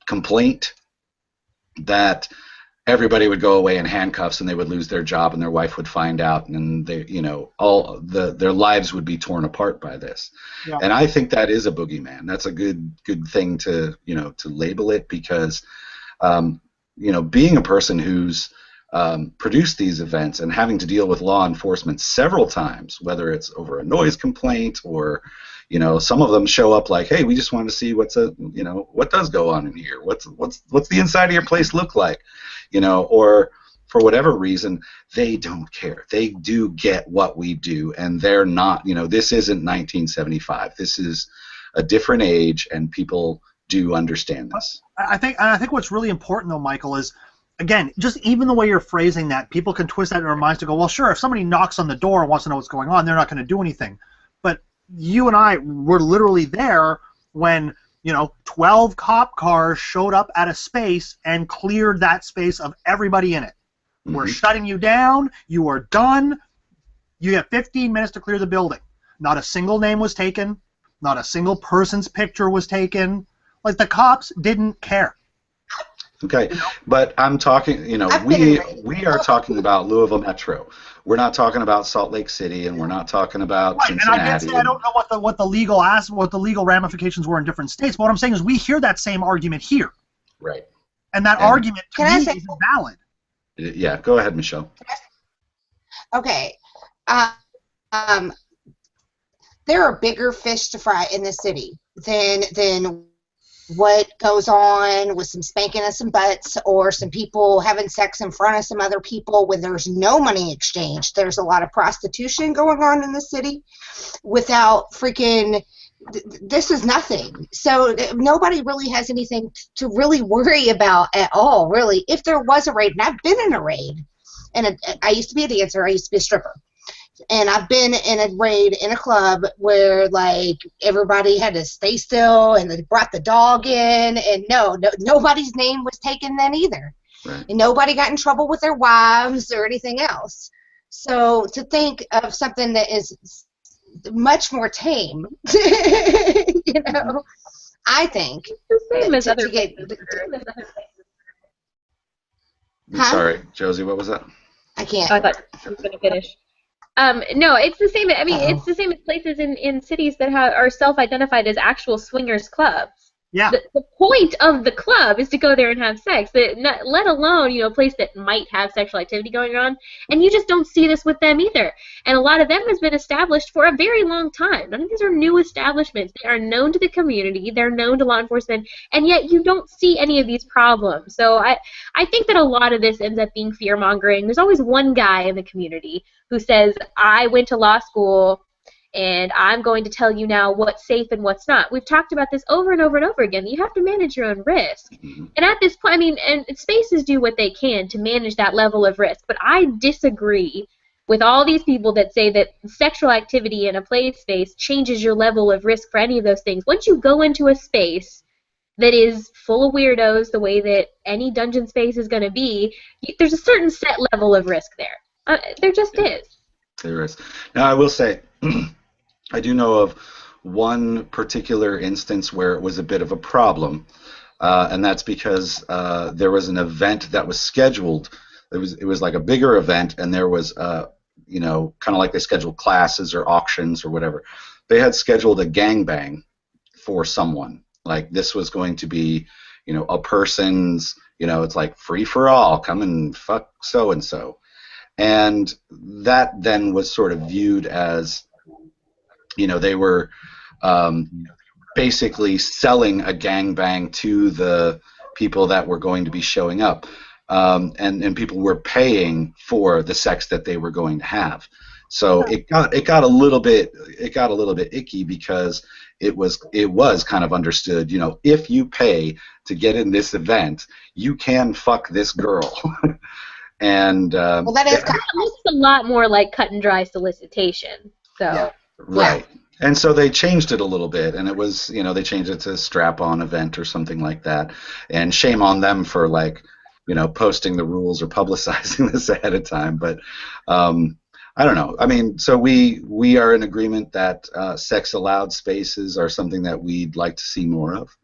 complaint, that everybody would go away in handcuffs and they would lose their job and their wife would find out and they, you know, their lives would be torn apart by this. Yeah. And I think that is a boogeyman. That's a good thing to, you know, to label it because, you know, being a person who's produced these events and having to deal with law enforcement several times, whether it's over a noise complaint or, you know, some of them show up like, hey, we just wanted to see what does go on in here. What's the inside of your place look like, you know, or for whatever reason, they don't care. They do get what we do, and they're not, you know, this isn't 1975. This is a different age, and people do understand this. I think what's really important, though, Michael, is, again, just even the way you're phrasing that, people can twist that in their minds to go, well, sure, if somebody knocks on the door and wants to know what's going on, they're not going to do anything. But you and I were literally there when, you know, 12 cop cars showed up at a space and cleared that space of everybody in it. Mm-hmm. We're shutting you down. You are done. You have 15 minutes to clear the building. Not a single name was taken. Not a single person's picture was taken. Like, the cops didn't care. Okay, but I'm talking, you know, we are talking about Louisville Metro. We're not talking about Salt Lake City, and we're not talking about Cincinnati. And I can say I don't know what the legal ramifications were in different states, but what I'm saying is we hear that same argument here. Right. And that argument to me is valid. Yeah, go ahead, Michelle. Okay. There are bigger fish to fry in this city than what goes on with some spanking of some butts or some people having sex in front of some other people when there's no money exchange. There's a lot of prostitution going on in the city without freaking this is nothing. So nobody really has anything to really worry about at all, really. If there was a raid, and I've been in a raid, and I used to be a dancer, I used to be a stripper. And I've been in a raid in a club where, like, everybody had to stay still, and they brought the dog in, and nobody's name was taken then either. Right. And nobody got in trouble with their wives or anything else. So to think of something that is much more tame. You know, I think. It's the same as to other get, places. I'm sorry, Josie, what was that? I can't. Oh, I thought you were going to finish. No, it's the same. I mean, Uh-oh. it's the same as places in cities that are self-identified as actual swingers clubs. Yeah. The point of the club is to go there and have sex. Let alone, a place that might have sexual activity going on, and you just don't see this with them either. And a lot of them has been established for a very long time. None of these are new establishments. They are known to the community. They're known to law enforcement, and yet you don't see any of these problems. So I think that a lot of this ends up being fear-mongering. There's always one guy in the community who says, I went to law school, and I'm going to tell you now what's safe and what's not. We've talked about this over and over and over again. You have to manage your own risk. And at this point, I mean, and spaces do what they can to manage that level of risk, but I disagree with all these people that say that sexual activity in a play space changes your level of risk for any of those things. Once you go into a space that is full of weirdos, the way that any dungeon space is going to be, there's a certain set level of risk there. There just is. There is. Now, I will say, I do know of one particular instance where it was a bit of a problem, and that's because there was an event that was scheduled. It was like a bigger event, and there was, kind of like they scheduled classes or auctions or whatever. They had scheduled a gangbang for someone. Like this was going to be, a person's, it's like free for all, come and fuck so and so. And that then was sort of viewed as, they were basically selling a gangbang to the people that were going to be showing up, and people were paying for the sex that they were going to have. So it got a little bit icky because it was kind of understood, if you pay to get in this event, you can fuck this girl. And well, that is it looks a lot more like cut and dry solicitation. So yeah. Right. And so they changed it a little bit, and it was, they changed it to strap-on event or something like that. And shame on them for posting the rules or publicizing this ahead of time. But I don't know. I mean, so we are in agreement that sex-allowed spaces are something that we'd like to see more of.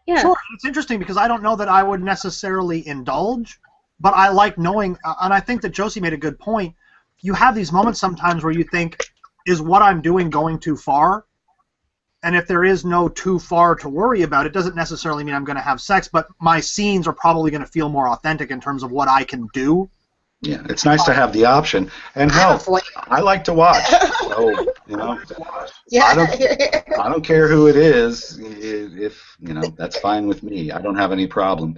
Yeah. Sure. It's interesting because I don't know that I would necessarily indulge. But I like knowing, and I think that Josie made a good point. You have these moments sometimes where you think, is what I'm doing going too far? And if there is no too far to worry about, it doesn't necessarily mean I'm going to have sex, but my scenes are probably going to feel more authentic in terms of what I can do. Yeah, it's nice to have the option. And hell, I like to watch. So, Yeah. I don't care who it is. If that's fine with me. I don't have any problem.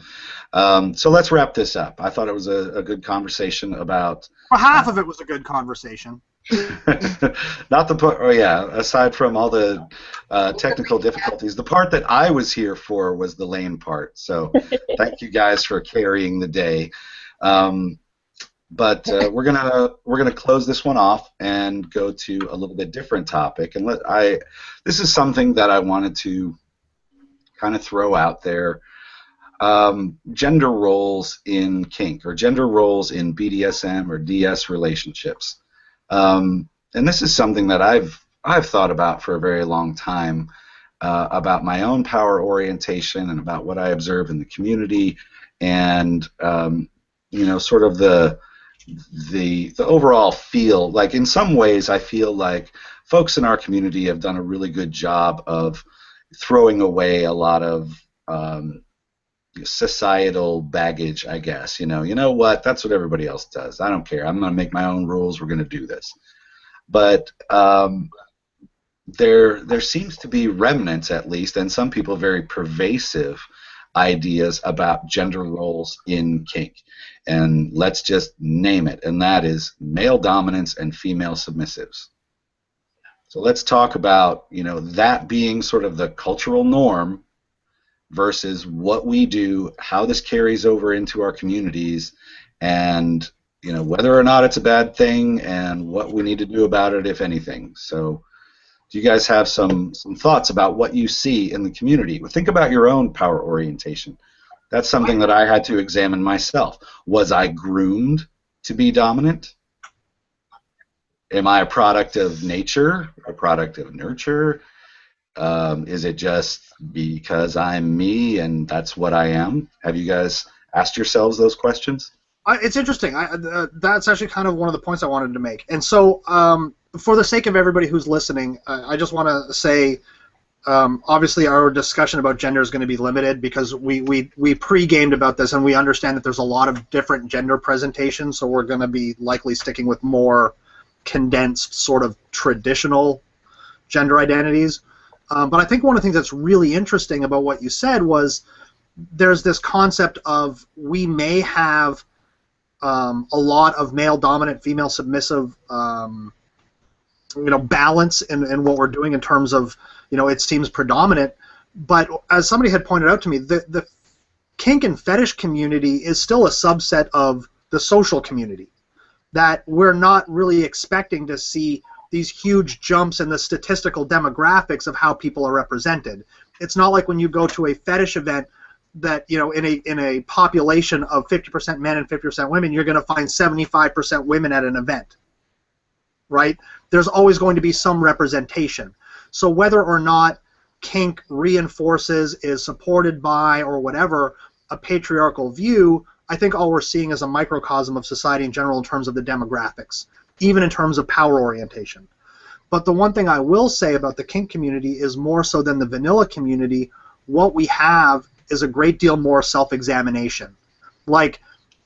So let's wrap this up. I thought it was a good conversation about. Well, half of it was a good conversation. Not the part. Oh yeah. Aside from all the technical difficulties, the part that I was here for was the lame part. So thank you guys for carrying the day. But we're gonna close this one off and go to a little bit different topic. And this is something that I wanted to kind of throw out there. Gender roles in kink, or gender roles in BDSM or DS relationships. And this is something that I've thought about for a very long time, about my own power orientation and about what I observe in the community, and sort of the overall feel. Like in some ways, I feel like folks in our community have done a really good job of throwing away a lot of societal baggage, I guess. You know what? That's what everybody else does. I don't care. I'm going to make my own rules. We're going to do this. But there seems to be remnants, at least, and some people very pervasive ideas about gender roles in kink. And let's just name it, and that is male dominance and female submissives. So let's talk about, that being sort of the cultural norm versus what we do, how this carries over into our communities, and whether or not it's a bad thing, and what we need to do about it, if anything. So do you guys have some thoughts about what you see in the community? Well, think about your own power orientation. That's something that I had to examine myself. Was I groomed to be dominant? am I a product of nature, a product of nurture? Is it just because I'm me and that's what I am? Have you guys asked yourselves those questions? It's interesting. That's actually kind of one of the points I wanted to make. And so, for the sake of everybody who's listening, I just want to say, obviously, our discussion about gender is going to be limited because we pre-gamed about this, and we understand that there's a lot of different gender presentations. So we're going to be likely sticking with more condensed, sort of traditional gender identities. But I think one of the things that's really interesting about what you said was there's this concept of we may have a lot of male dominant, female submissive, balance in what we're doing in terms of, it seems predominant. But as somebody had pointed out to me, the kink and fetish community is still a subset of the social community. That we're not really expecting to see these huge jumps in the statistical demographics of how people are represented. It's not like when you go to a fetish event that, in a population of 50% men and 50% women, you're going to find 75% women at an event, right? There's always going to be some representation. So whether or not kink reinforces, is supported by, or whatever, a patriarchal view, I think all we're seeing is a microcosm of society in general in terms of the demographics, even in terms of power orientation. But the one thing I will say about the kink community is more so than the vanilla community, what we have is a great deal more self-examination. Like,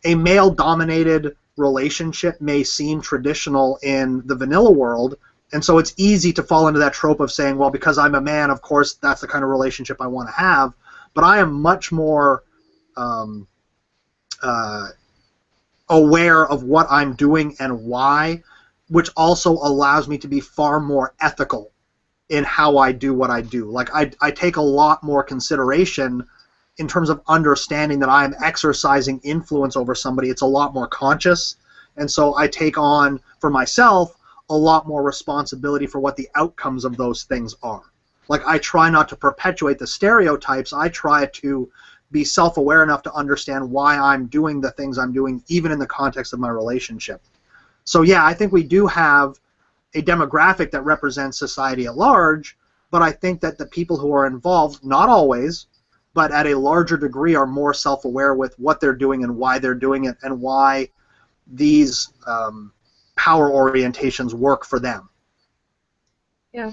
a male-dominated relationship may seem traditional in the vanilla world, and so it's easy to fall into that trope of saying, well, because I'm a man, of course, that's the kind of relationship I want to have. But I am much more aware of what I'm doing and why, which also allows me to be far more ethical in how I do what I do. Like, I take a lot more consideration in terms of understanding that I'm exercising influence over somebody. It's a lot more conscious, and so I take on, for myself, a lot more responsibility for what the outcomes of those things are. Like, I try not to perpetuate the stereotypes. I try to be self-aware enough to understand why I'm doing the things I'm doing, even in the context of my relationship. So yeah, I think we do have a demographic that represents society at large, but I think that the people who are involved, not always, but at a larger degree, are more self-aware with what they're doing and why they're doing it, and why these power orientations work for them. Yeah.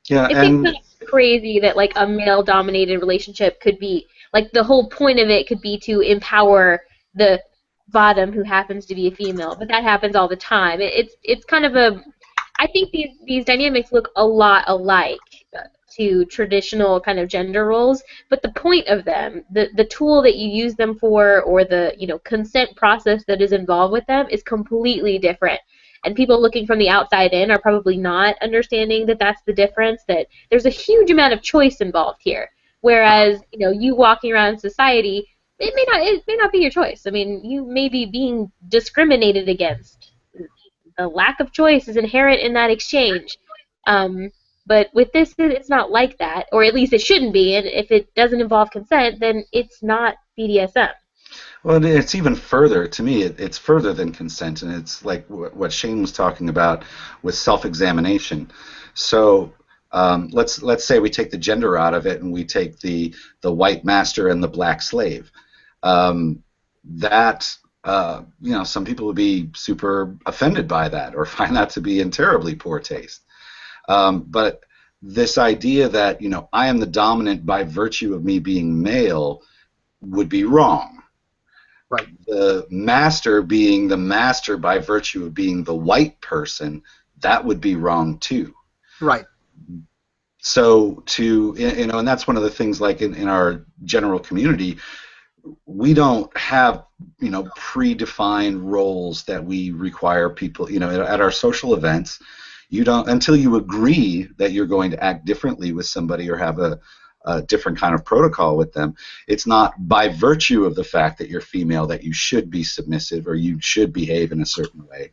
Yeah, I think that's crazy that, like, a male-dominated relationship could be, like, the whole point of it could be to empower the bottom who happens to be a female, but that happens all the time. It's kind of a, I think these dynamics look a lot alike to traditional kind of gender roles, but the point of them, the tool that you use them for, or the consent process that is involved with them, is completely different. And people looking from the outside in are probably not understanding that that's the difference, that there's a huge amount of choice involved here. Whereas, you walking around in society, it may not be your choice. I mean, you may be being discriminated against. The lack of choice is inherent in that exchange. But with this, it's not like that, or at least it shouldn't be. And if it doesn't involve consent, then it's not BDSM. Well, it's even further. To me, it's further than consent, and it's like what Shane was talking about with self-examination. So let's say we take the gender out of it, and we take the white master and the black slave. Some people would be super offended by that, or find that to be in terribly poor taste. But this idea that I am the dominant by virtue of me being male would be wrong. Right. The master being the master by virtue of being the white person, that would be wrong too. Right. So and that's one of the things, like in our general community, we don't have predefined roles that we require people. At our social events, you don't, until you agree that you're going to act differently with somebody or have a different kind of protocol with them. It's not by virtue of the fact that you're female that you should be submissive or you should behave in a certain way,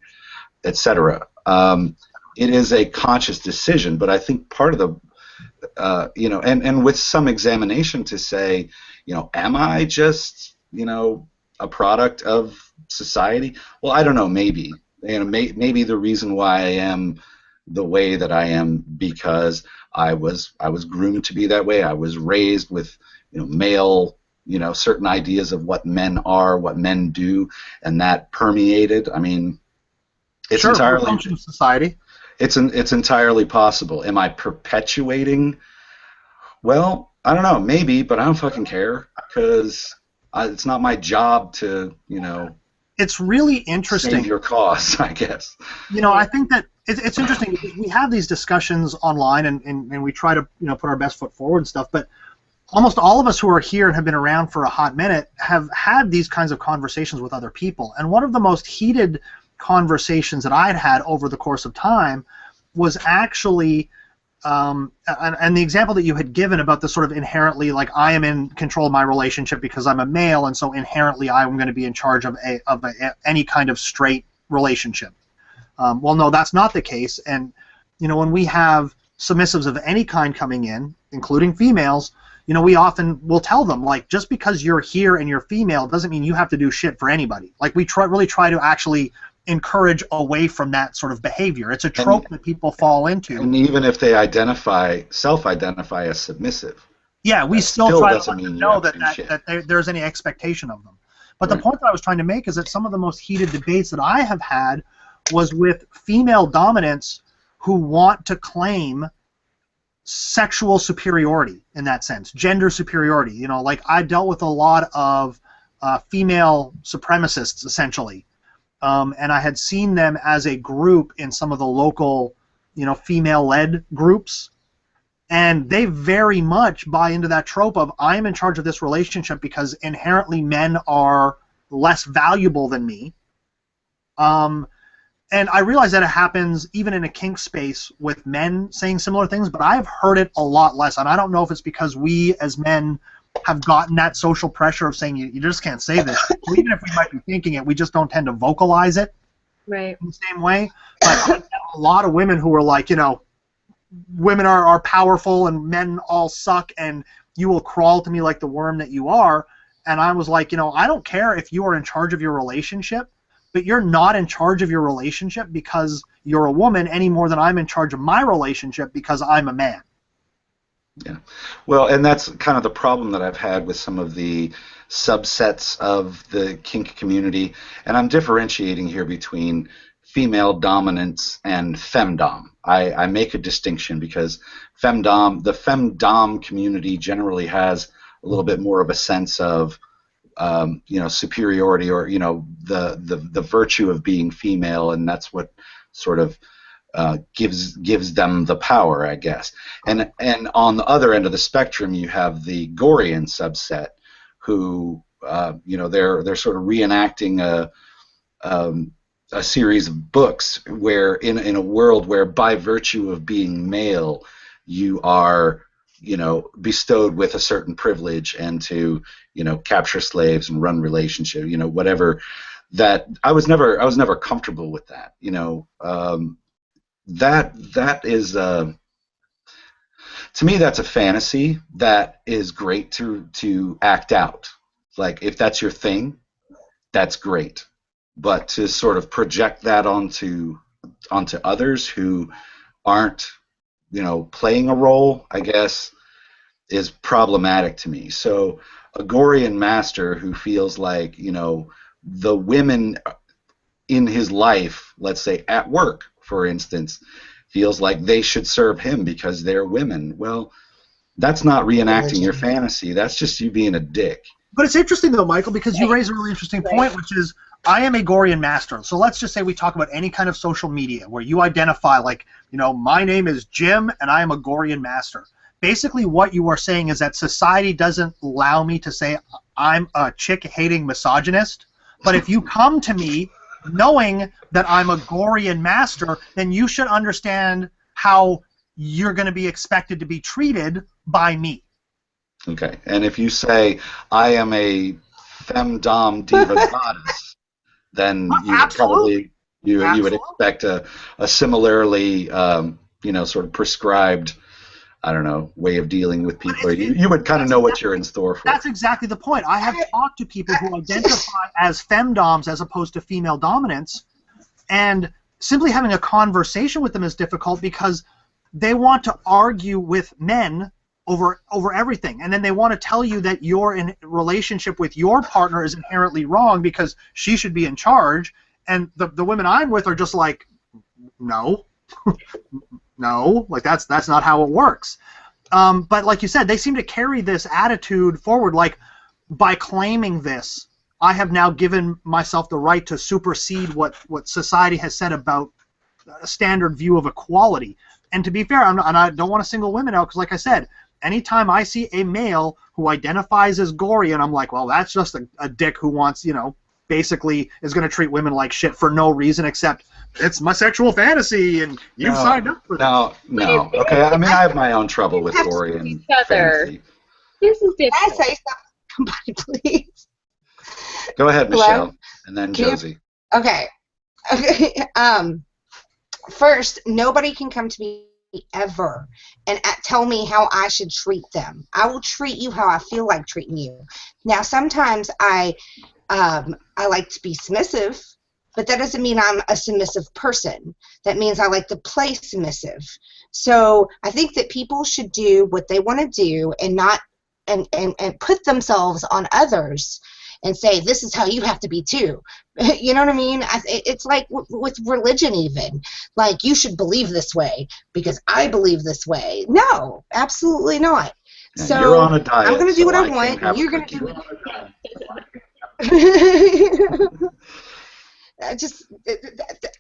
etc. It is a conscious decision, but I think part of the, and with some examination to say, am I just, a product of society? Well, I don't know, maybe. maybe the reason why I am the way that I am because I was groomed to be that way. I was raised with male certain ideas of what men are, what men do, and that permeated. I mean, it's sure, entirely function of society. It's entirely possible. Am I perpetuating? Well, I don't know, maybe, but I don't fucking care because it's not my job to It's really interesting. Save your cause, I guess. I think that it's interesting because we have these discussions online and we try to put our best foot forward and stuff, but almost all of us who are here and have been around for a hot minute have had these kinds of conversations with other people. And one of the most heated conversations that I'd had over the course of time was actually, and the example that you had given about the sort of inherently, like, I am in control of my relationship because I'm a male, and so inherently I'm going to be in charge of any kind of straight relationship. Well, no, that's not the case. And when we have submissives of any kind coming in, including females, we often will tell them, like, just because you're here and you're female doesn't mean you have to do shit for anybody. Like, we really try to actually encourage away from that sort of behavior. It's a trope that people fall into. And even if they self-identify as submissive, yeah, we still try to let them know that there's any expectation of them. But the point that I was trying to make is that some of the most heated debates that I have had was with female dominants who want to claim sexual superiority in that sense, gender superiority. Like, I dealt with a lot of female supremacists, essentially. And I had seen them as a group in some of the local, female-led groups, and they very much buy into that trope of, I'm in charge of this relationship because inherently men are less valuable than me. And I realize that it happens even in a kink space with men saying similar things, but I've heard it a lot less, and I don't know if it's because we as men have gotten that social pressure of saying you just can't say this. So even if we might be thinking it, we just don't tend to vocalize it in the same way. But a lot of women who are like, women are powerful and men all suck and you will crawl to me like the worm that you are. And I was like, I don't care if you are in charge of your relationship, but you're not in charge of your relationship because you're a woman any more than I'm in charge of my relationship because I'm a man. Yeah, well, and that's kind of the problem that I've had with some of the subsets of the kink community, and I'm differentiating here between female dominance and femdom. I make a distinction because the femdom community generally has a little bit more of a sense of superiority, or the virtue of being female, and that's what sort of gives them the power, I guess. And on the other end of the spectrum, you have the Gorian subset, who they're sort of reenacting a series of books where in a world where by virtue of being male, you are bestowed with a certain privilege and to capture slaves and run relationship, whatever. That I was never comfortable with that. That is to me, that's a fantasy that is great to act out. Like, if that's your thing, that's great. But to sort of project that onto others who aren't playing a role, I guess, is problematic to me. So a Gorian master who feels like the women in his life, let's say at work, for instance, feels like they should serve him because they're women. Well, that's not reenacting your fantasy. That's just you being a dick. But it's interesting, though, Michael, because you raise a really interesting point, which is, I am a Gorian master. So let's just say we talk about any kind of social media where you identify, like, my name is Jim and I am a Gorian master. Basically what you are saying is that society doesn't allow me to say I'm a chick-hating misogynist, but if you come to me knowing that I'm a Gorian master, then you should understand how you're going to be expected to be treated by me. Okay, and if you say I am a femdom diva goddess, then you would probably you would expect a similarly sort of prescribed, I don't know, way of dealing with people. You would kind of know what you're in store for. That's exactly the point. I have talked to people who identify as femdoms as opposed to female dominants, And simply having a conversation with them is difficult because they want to argue with men over everything, and then they want to tell you that your relationship with your partner is inherently wrong because she should be in charge, and the women I'm with are just like, no, no, like that's not how it works. But like you said, they seem to carry this attitude forward, like by claiming this, I have now given myself the right to supersede what society has said about a standard view of equality. And to be fair, and I don't want to single women out because, like I said, anytime I see a male who identifies as gory, and I'm like, well, that's just a dick who wants, basically is going to treat women like shit for no reason except it's my sexual fantasy and you've signed up for this. No. Okay, I mean, I have my own trouble with gory and fantasy. This is different. Can I say something, please? Go ahead, Michelle, Hello? and then Josie. Okay. First, nobody can come to me ever and tell me how I should treat them. I will treat you how I feel like treating you. Now, sometimes I like to be submissive, but that doesn't mean I'm a submissive person. That means I like to play submissive. So I think that people should do what they want to do and not and put themselves on others and say, this is how you have to be too. You know what I mean? It's like with religion even. Like, you should believe this way because I believe this way. No, absolutely not. Yeah, so you're on a diet, I'm going to do what I can't want. have You're a going to cookie. do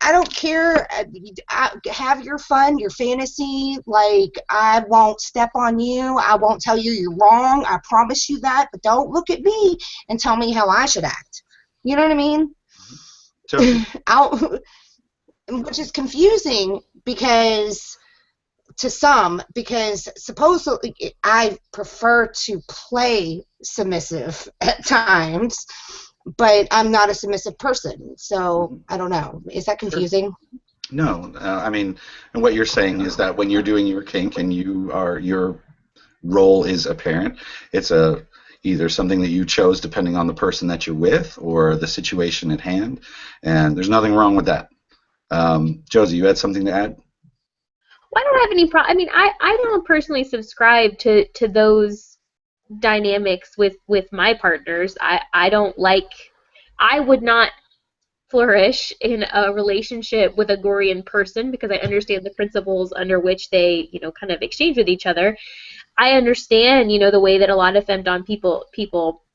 I don't care. Have your fun, your fantasy. Like, I won't step on you. I won't tell you you're wrong. I promise you that. But don't look at me and tell me how I should act. You know what I mean? Josie. Which is confusing because supposedly I prefer to play submissive at times, but I'm not a submissive person, so I don't know. Is that confusing? No, I mean, and what you're saying is that when you're doing your kink and your role is apparent, it's either something that you chose depending on the person that you're with or the situation at hand, and there's nothing wrong with that. Josie, you had something to add? Well, I don't have any problem. I mean, I don't personally subscribe to those dynamics with my partners. I would not flourish in a relationship with a Gorian person because I understand the principles under which they, kind of exchange with each other. I understand, the way that a lot of femdom people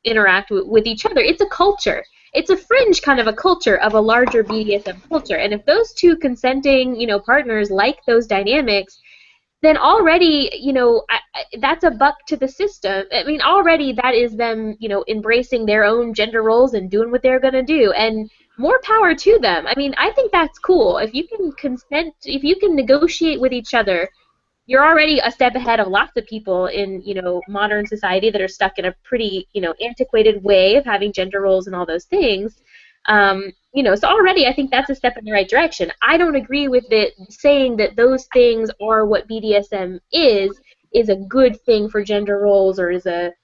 interact with each other. It's a culture. It's a fringe kind of a culture of a larger BDSM culture. And if those two consenting, partners like those dynamics, then already, that's a buck to the system. I mean, already that is them, embracing their own gender roles and doing what they're going to do. And more power to them. I mean, I think that's cool. If you can consent, if you can negotiate with each other, you're already a step ahead of lots of people in, modern society that are stuck in a pretty, antiquated way of having gender roles and all those things. So already I think that's a step in the right direction. I don't agree with it saying that those things are what BDSM is a good thing for gender roles or is a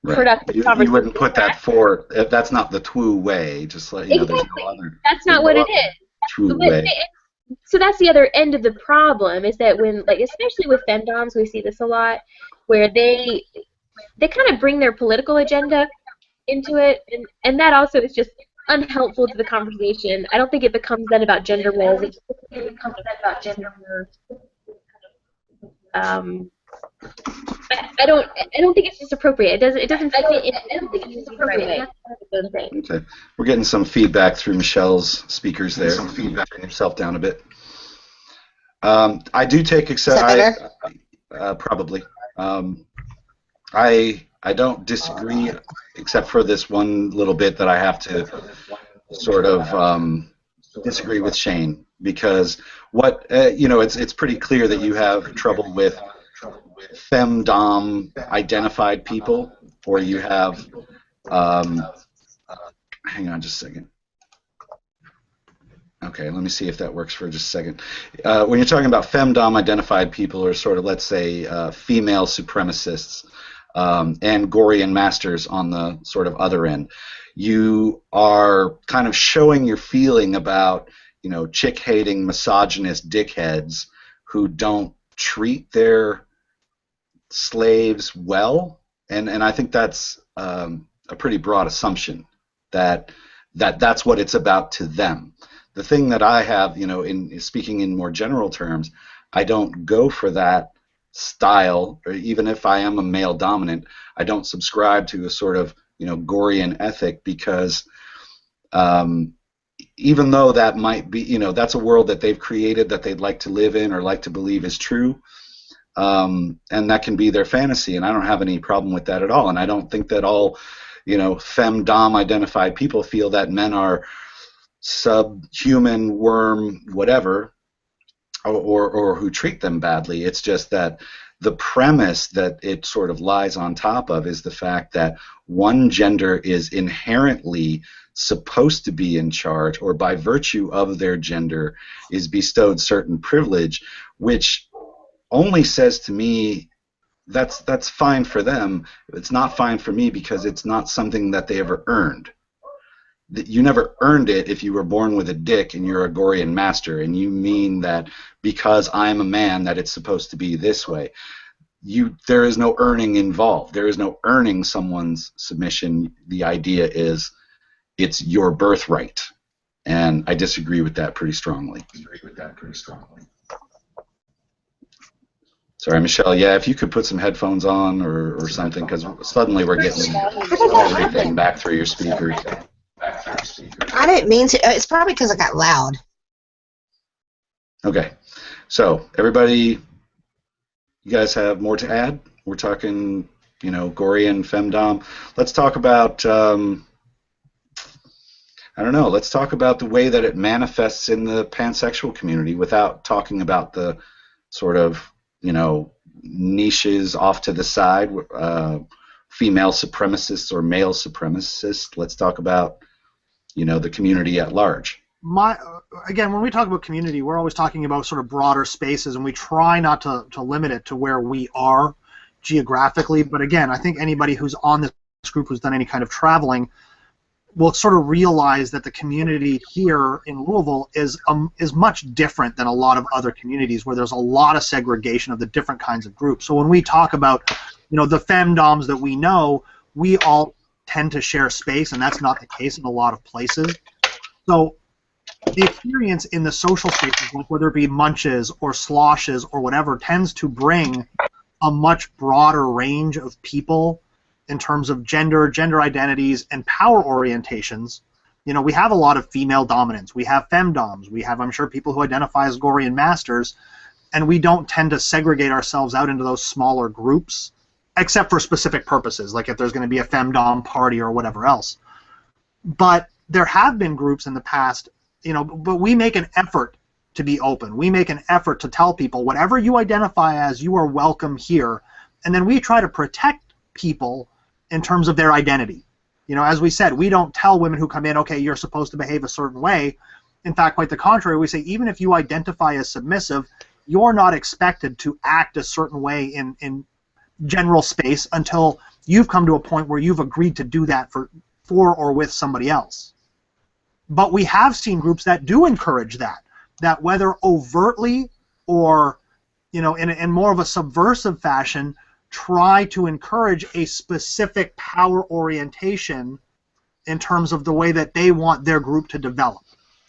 productive conversation. You wouldn't put that for, that's not the true way, just like, exactly. There's no other. That's not what it is. True way. So that's the other end of the problem is that when, especially with femdoms, we see this a lot, where they kind of bring their political agenda into it, and that also is just unhelpful to the conversation. I don't think it becomes then about gender roles. It becomes then about gender I don't think it's just appropriate. It doesn't fit in. I don't think it's just appropriate. Okay. We're getting some feedback through Michelle's speakers there. Some feedback. Turn yourself down a bit. I do take probably. I don't disagree, except for this one little bit that I have to sort of disagree with Shane, because it's pretty clear that you have trouble with femdom identified people, or you have hang on just a second. Okay, let me see if that works for just a second. When you're talking about femdom identified people, or sort of, let's say, female supremacists and Gorian masters on the sort of other end, you are kind of showing your feeling about, chick-hating, misogynist dickheads who don't treat their slaves well, and I think that's a pretty broad assumption that that's what it's about to them. The thing that I have, in speaking in more general terms, I don't go for that style, or even if I am a male dominant, I don't subscribe to a sort of Gorian ethic, because even though that might be, that's a world that they've created that they'd like to live in or like to believe is true. And that can be their fantasy, and I don't have any problem with that at all. And I don't think that all, femdom identified people feel that men are subhuman, worm, whatever, or who treat them badly. It's just that the premise that it sort of lies on top of is the fact that one gender is inherently supposed to be in charge, or by virtue of their gender is bestowed certain privilege, which only says to me that's fine for them. It's not fine for me, because it's not something that they ever earned. You never earned it if you were born with a dick and you're a Gorian master, and you mean that because I'm a man that it's supposed to be this way. There is no earning involved. There is no earning someone's submission. The idea is it's your birthright, and I disagree with that pretty strongly. Sorry, Michelle. Yeah, if you could put some headphones on or something, because suddenly we're getting everything back through your speakers. I didn't mean to. It's probably because I got loud. Okay. So, everybody, you guys have more to add? We're talking, Gorian, femdom. Let's talk about, I don't know, let's talk about the way that it manifests in the pansexual community without talking about the sort of, niches off to the side, female supremacists or male supremacists. Let's talk about, the community at large. Again, when we talk about community, we're always talking about sort of broader spaces, and we try not to limit it to where we are geographically. But again, I think anybody who's on this group who's done any kind of traveling will sort of realize that the community here in Louisville is much different than a lot of other communities where there's a lot of segregation of the different kinds of groups. So when we talk about, the femdoms that we know, we all tend to share space, and that's not the case in a lot of places. So the experience in the social spaces, like whether it be munches or sloshes or whatever, tends to bring a much broader range of people in terms of gender identities, and power orientations. We have a lot of female dominance. We have femdoms. We have, I'm sure, people who identify as Gorian masters, and we don't tend to segregate ourselves out into those smaller groups, except for specific purposes, like if there's going to be a femdom party or whatever else. But there have been groups in the past, but we make an effort to be open. We make an effort to tell people, whatever you identify as, you are welcome here. And then we try to protect people in terms of their identity. As we said, we don't tell women who come in, okay, you're supposed to behave a certain way. In fact, quite the contrary, we say even if you identify as submissive, you're not expected to act a certain way in general space until you've come to a point where you've agreed to do that for or with somebody else. But we have seen groups that do encourage that whether overtly or in more of a subversive fashion, try to encourage a specific power orientation in terms of the way that they want their group to develop.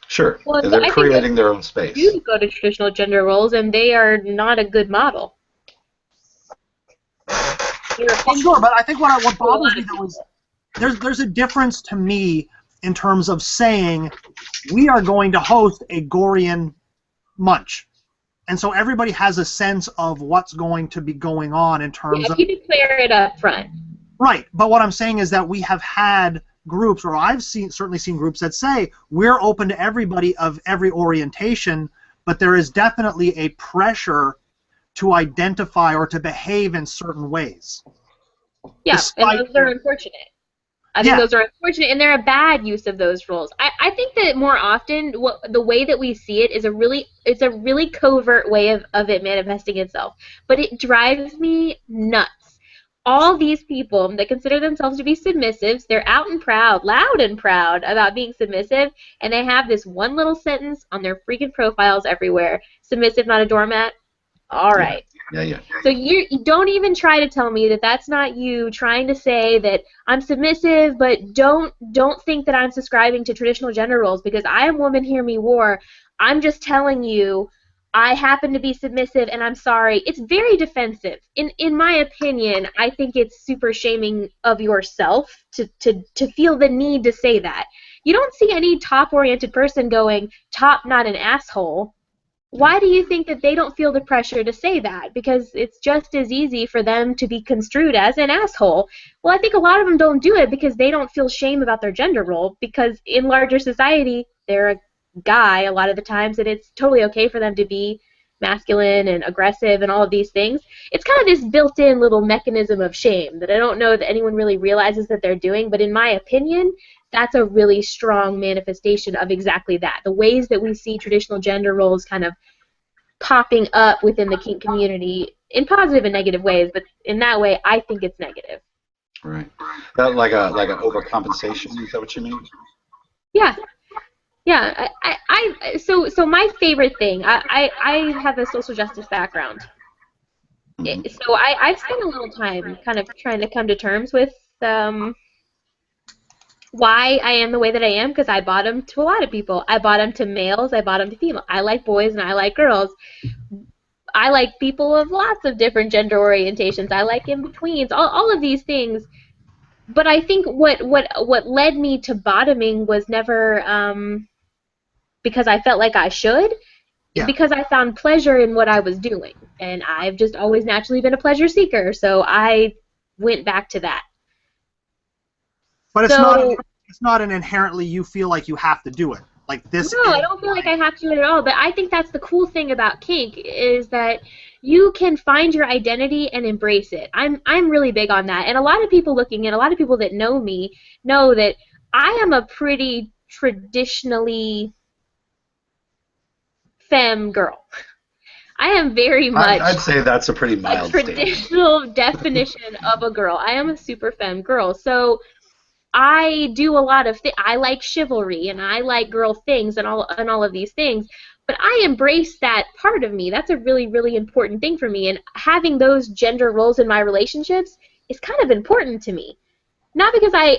Sure. Well, they're creating their own space. You go to traditional gender roles, and they are not a good model. Well, sure, but I think what bothers me though is there's a difference to me in terms of saying we are going to host a Gorian munch. And so everybody has a sense of what's going to be going on in terms of... you declare it up front. Right, but what I'm saying is that we have had groups, or I've certainly seen groups that say we're open to everybody of every orientation, but there is definitely a pressure to identify or to behave in certain ways. Yeah, and those are unfortunate. I think those are unfortunate, and they're a bad use of those roles. I think that more often, the way that we see it is it's a really covert way of it manifesting itself. But it drives me nuts all these people that consider themselves to be submissives, they're out and proud, loud and proud about being submissive, and they have this one little sentence on their freaking profiles everywhere: submissive, not a doormat. All right. Yeah. So you don't even try to tell me that that's not you trying to say that I'm submissive, but don't think that I'm subscribing to traditional gender roles because I am woman, hear me war. I'm just telling you I happen to be submissive and I'm sorry. It's very defensive. In my opinion, I think it's super shaming of yourself to feel the need to say that. You don't see any top-oriented person going, top, not an asshole. Why do you think that they don't feel the pressure to say that? Because it's just as easy for them to be construed as an asshole. Well, I think a lot of them don't do it because they don't feel shame about their gender role, because in larger society, they're a guy a lot of the times, and it's totally okay for them to be masculine and aggressive and all of these things. It's kind of this built-in little mechanism of shame that I don't know that anyone really realizes that they're doing, but in my opinion, that's a really strong manifestation of exactly that. The ways that we see traditional gender roles kind of popping up within the kink community in positive and negative ways, but in that way, I think it's negative. Right. That like a overcompensation. Is that what you mean? Yeah. Yeah. So my favorite thing. I have a social justice background, so I spent a little time kind of trying to come to terms with why I am the way that I am, because I bottom to a lot of people. I bottom to males, I bottom to females. I like boys and I like girls. I like people of lots of different gender orientations. I like in-betweens, all of these things. But I think what led me to bottoming was never because I felt like I should. Yeah. Because I found pleasure in what I was doing. And I've just always naturally been a pleasure seeker, so I went back to that. But it's not an inherently you feel like you have to do it. Like this. No, I don't feel like I have to do it at all. But I think that's the cool thing about kink is that you can find your identity and embrace it. I'm really big on that. And a lot of people a lot of people that know me know that I am a pretty traditionally femme girl. I am very much. I'd say that's a pretty mild traditional definition of a girl. I am a super femme girl. So I do a lot of I like chivalry and I like girl things and all of these things, but I embrace that part of me. That's a really, really important thing for me, and having those gender roles in my relationships is kind of important to me. Not because I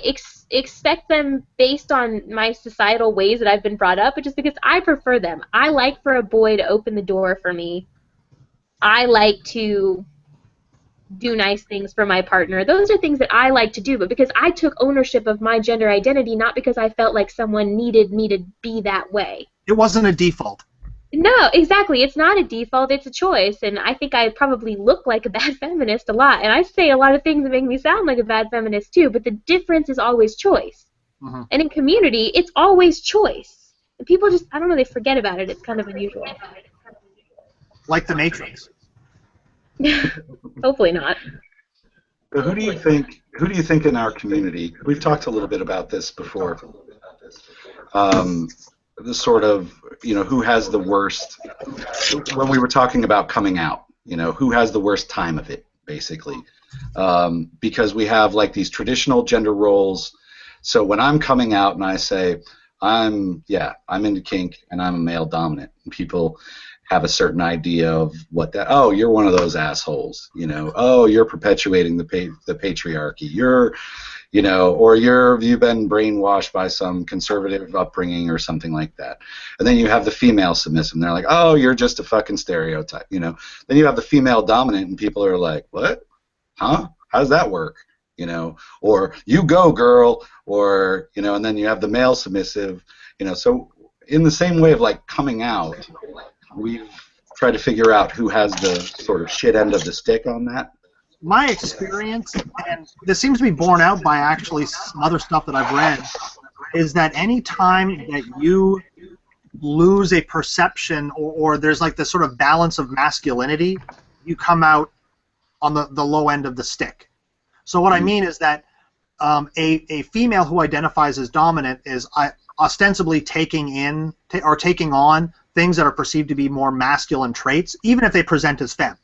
expect them based on my societal ways that I've been brought up, but just because I prefer them. I like for a boy to open the door for me. I like to do nice things for my partner. Those are things that I like to do, but because I took ownership of my gender identity, not because I felt like someone needed me to be that way. It wasn't a default. No, exactly. It's not a default. It's a choice, and I think I probably look like a bad feminist a lot, and I say a lot of things that make me sound like a bad feminist too, but the difference is always choice. Mm-hmm. And in community, it's always choice. And people just, I don't know, they forget about it. It's kind of unusual. Like the Matrix. Hopefully not. So who do you think in our community? We've talked a little bit about this before. The sort of, who has the worst? When we were talking about coming out, who has the worst time of it, basically, because we have like these traditional gender roles. So when I'm coming out and I say I'm into kink and I'm a male dominant, and people have a certain idea of what that. Oh, you're one of those assholes. Oh, you're perpetuating the patriarchy. You're, or you've been brainwashed by some conservative upbringing or something like that. And then you have the female submissive, and they're like, oh, you're just a fucking stereotype. Then you have the female dominant, and people are like, what? Huh? How does that work? Or you go, girl, or and then you have the male submissive. So in the same way of like coming out. We've tried to figure out who has the sort of shit end of the stick on that. My experience, and this seems to be borne out by actually some other stuff that I've read, is that any time that you lose a perception or there's like this sort of balance of masculinity, you come out on the low end of the stick. So what I mean is that a female who identifies as dominant is ostensibly taking on things that are perceived to be more masculine traits, even if they present as femme.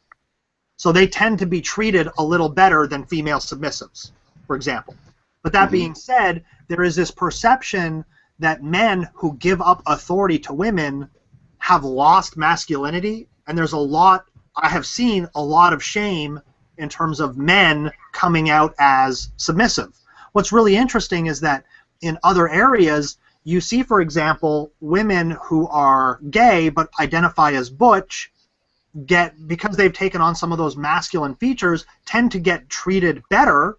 So they tend to be treated a little better than female submissives, for example. But that being said, there is this perception that men who give up authority to women have lost masculinity, and there's I have seen a lot of shame in terms of men coming out as submissive. What's really interesting is that in other areas, you see, for example, women who are gay but identify as butch because they've taken on some of those masculine features, tend to get treated better.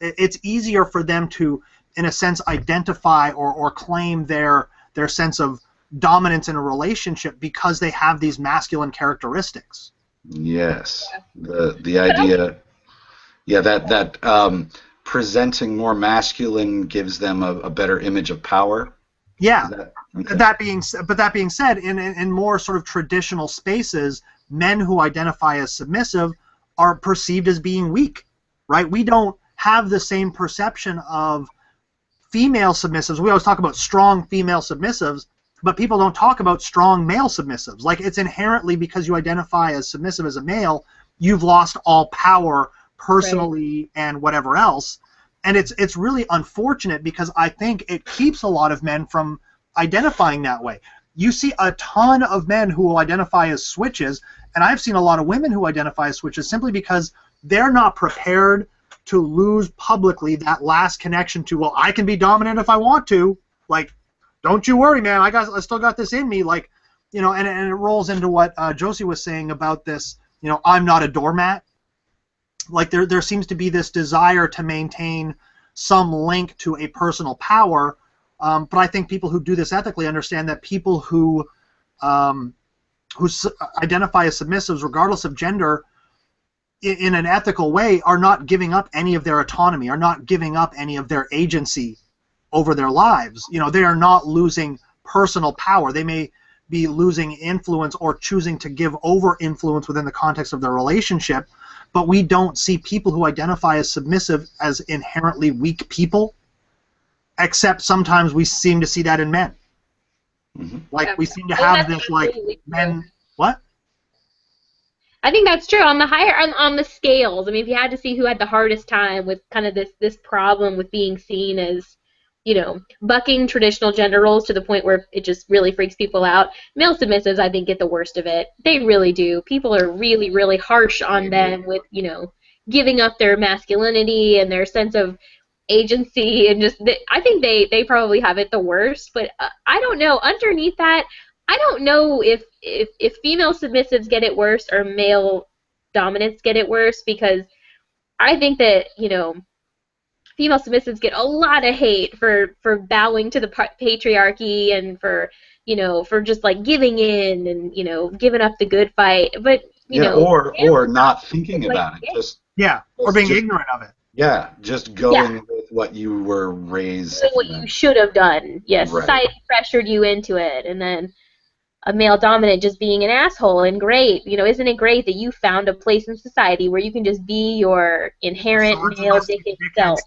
It's easier for them to, in a sense, identify or claim their sense of dominance in a relationship because they have these masculine characteristics. Yes, the idea, yeah, that presenting more masculine gives them a better image of power. Yeah. Okay. That being said, in more sort of traditional spaces, men who identify as submissive are perceived as being weak, right? We don't have the same perception of female submissives. We always talk about strong female submissives, but people don't talk about strong male submissives. Like, it's inherently, because you identify as submissive as a male, you've lost all power personally and whatever else. And it's really unfortunate because I think it keeps a lot of men from identifying that way. You see a ton of men who will identify as switches, and I've seen a lot of women who identify as switches simply because they're not prepared to lose publicly that last connection to, well, I can be dominant if I want to. Like, don't you worry, man. I still got this in me. Like, you know, and it rolls into what Josie was saying about this. You know, I'm not a doormat. Like, there seems to be this desire to maintain some link to a personal power, but I think people who do this ethically understand that people who identify as submissives, regardless of gender, in an ethical way, are not giving up any of their autonomy, are not giving up any of their agency over their lives. You know, they are not losing personal power. They may be losing influence or choosing to give over influence within the context of their relationship, but we don't see people who identify as submissive as inherently weak people, except sometimes we seem to see that in men. Like, we seem to have this, like, men... What? I think that's true. On the on the scales, I mean, if you had to see who had the hardest time with kind of this problem with being seen as, you know, bucking traditional gender roles to the point where it just really freaks people out, male submissives, I think, get the worst of it. They really do. People are really, really harsh on them with, you know, giving up their masculinity and their sense of agency, and just, I think they probably have it the worst. But I don't know. Underneath that, I don't know if female submissives get it worse or male dominants get it worse, because I think that, you know, female submissives get a lot of hate for bowing to the patriarchy and for, you know, for just like giving in and, you know, giving up the good fight. But you know, or not thinking about it, just or being ignorant of it. Yeah, just going with what you were raised. What you should have done. Yes, right. Society pressured you into it, and then a male dominant just being an asshole. And great, you know, isn't it great that you found a place in society where you can just be your inherent male dickhead self?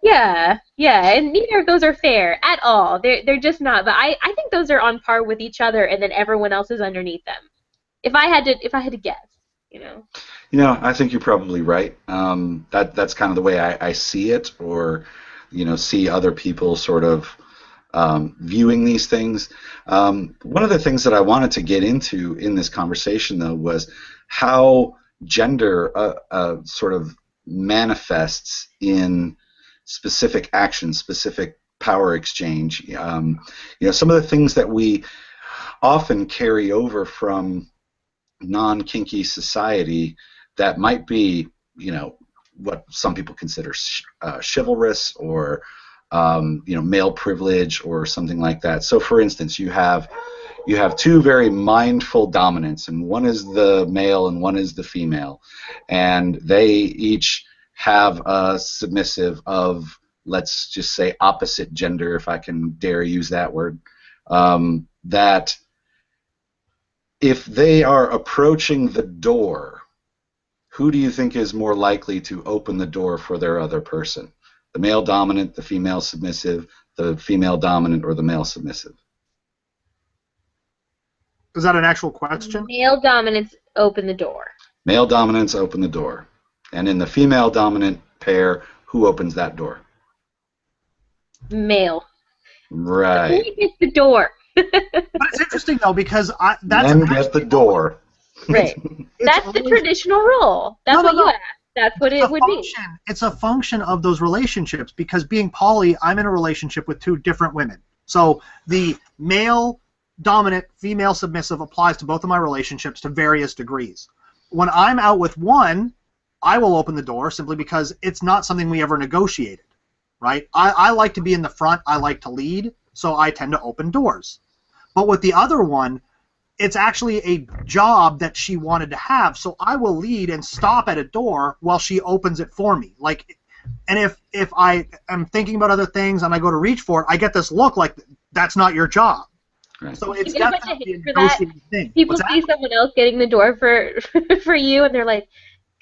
Yeah, and neither of those are fair at all. They're just not. But I think those are on par with each other, and then everyone else is underneath them. If I had to guess, you know. You know, I think you're probably right. That's kind of the way I see it, or, you know, see other people sort of viewing these things. One of the things that I wanted to get into in this conversation, though, was how gender sort of manifests in specific actions, specific power exchange. You know, some of the things that we often carry over from non-kinky society that might be, you know, what some people consider chivalrous, or you know, male privilege or something like that. So, for instance, you have two very mindful dominants, and one is the male and one is the female, and they each have a submissive of, let's just say, opposite gender, if I can dare use that word, that if they are approaching the door, who do you think is more likely to open the door for their other person? The male dominant, the female submissive, the female dominant, or the male submissive? Is that an actual question? Male dominants open the door. Male dominants open the door. And in the female dominant pair, who opens that door? Male. Right. Who gets the door? But it's interesting though because Men get the door. Right. That's the traditional role. That's what you asked. That's what it would be. It's a function of those relationships because being poly, I'm in a relationship with 2 different women. So the male dominant, female submissive applies to both of my relationships to various degrees. When I'm out with one, I will open the door simply because it's not something we ever negotiated, right? I like to be in the front. I like to lead, so I tend to open doors. But with the other one, it's actually a job that she wanted to have, so I will lead and stop at a door while she opens it for me. And if I am thinking about other things and I go to reach for it, I get this look like that's not your job. Right. So it's You get a bunch of definitely a hate for that. negotiating thing. People see someone else getting the door for you, and they're like,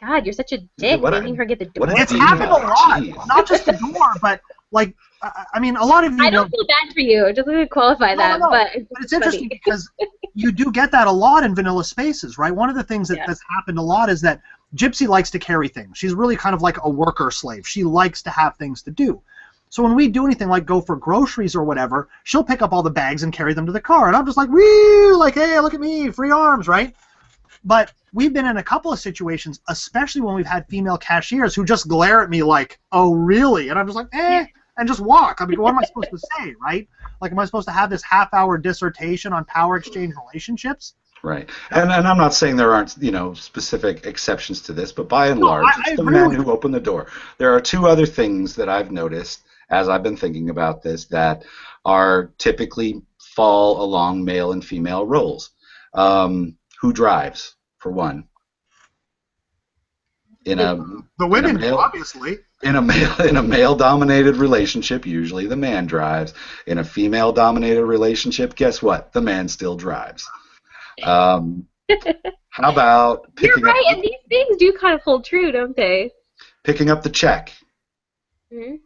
"God, you're such a dick making her get the door." It's happened a lot, not just the door, but like. I mean, a lot of you. I don't feel bad for you. Just to qualify that, no. but it's interesting because you do get that a lot in vanilla spaces, right? One of the things that's happened a lot is that Gypsy likes to carry things. She's really kind of like a worker slave. She likes to have things to do. So when we do anything like go for groceries or whatever, she'll pick up all the bags and carry them to the car, and I'm just like, woo, like, hey, look at me, free arms, right? But we've been in a couple of situations, especially when we've had female cashiers who just glare at me like, oh, really? And I'm just like, and just walk. I mean, what am I supposed to say, right? Like, am I supposed to have this half-hour dissertation on power exchange relationships? Right. And I'm not saying there aren't, specific exceptions to this, but by and large, it's the men who open the door. There are 2 other things that I've noticed as I've been thinking about this that are typically fall along male and female roles. Who drives, for one? The women, obviously. In a male-dominated relationship, usually the man drives. In a female-dominated relationship, guess what? The man still drives. How about picking You're right, and these things do kind of hold true, don't they? Picking up the check. Mm-hmm.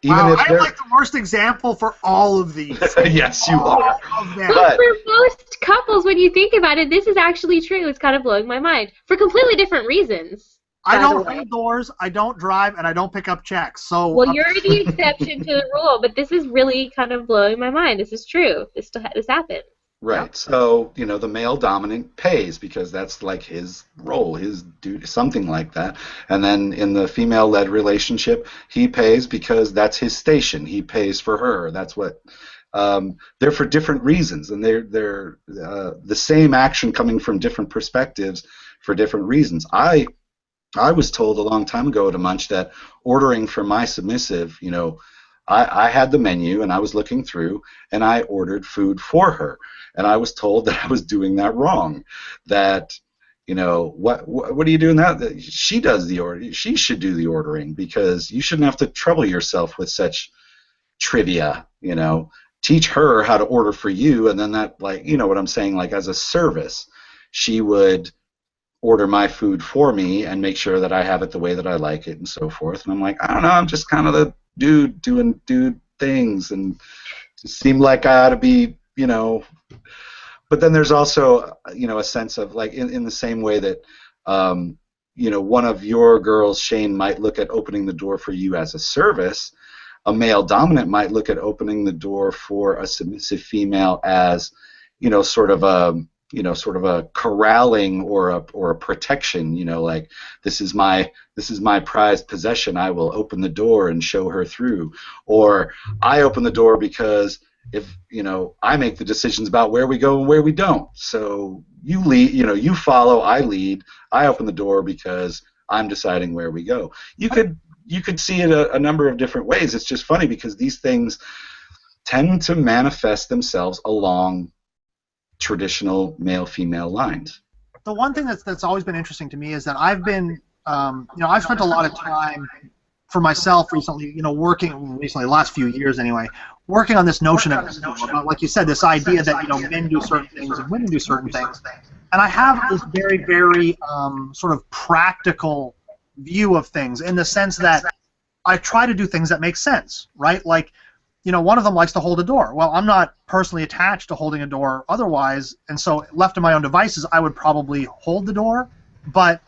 I'm like the worst example for all of these. Yes, you are. But for most couples, when you think about it, this is actually true. It's kind of blowing my mind for completely different reasons. I don't hold doors, I don't drive, and I don't pick up checks. So well, you're the exception to the rule, but this is really kind of blowing my mind. This is true. This happened. Right. Yep. So, the male dominant pays because that's like his role, his duty, something like that. And then in the female-led relationship, he pays because that's his station. He pays for her. That's what. They're for different reasons, and they're the same action coming from different perspectives for different reasons. I was told a long time ago at a munch that ordering for my submissive, I had the menu and I was looking through and I ordered food for her, and I was told that I was doing that wrong. That what are you doing that? She does the order. She should do the ordering because you shouldn't have to trouble yourself with such trivia. Teach her how to order for you, and then that, like, what I'm saying, like as a service, she would order my food for me and make sure that I have it the way that I like it and so forth. And I'm like, I don't know, I'm just kind of the dude doing dude things, and it seemed like I ought to be, But then there's also, a sense of, like, in the same way that, one of your girls, Shane, might look at opening the door for you as a service, a male dominant might look at opening the door for a submissive female as, sort of a corralling or a protection, like this is my prized possession. I will open the door and show her through, or I open the door because if I make the decisions about where we go and where we don't. So you lead, you follow, I lead. I open the door because I'm deciding where we go. You could see it a number of different ways. It's just funny because these things tend to manifest themselves along traditional male-female lines. The one thing that's always been interesting to me is that I've been, I've spent a lot of time for myself recently, working recently, the last few years anyway, working on this notion of, like you said, this idea that, men do certain things and women do certain things. And I have this very, very sort of practical view of things in the sense that I try to do things that make sense, right? Like, one of them likes to hold a door. Well, I'm not personally attached to holding a door otherwise, and so left to my own devices, I would probably hold the door But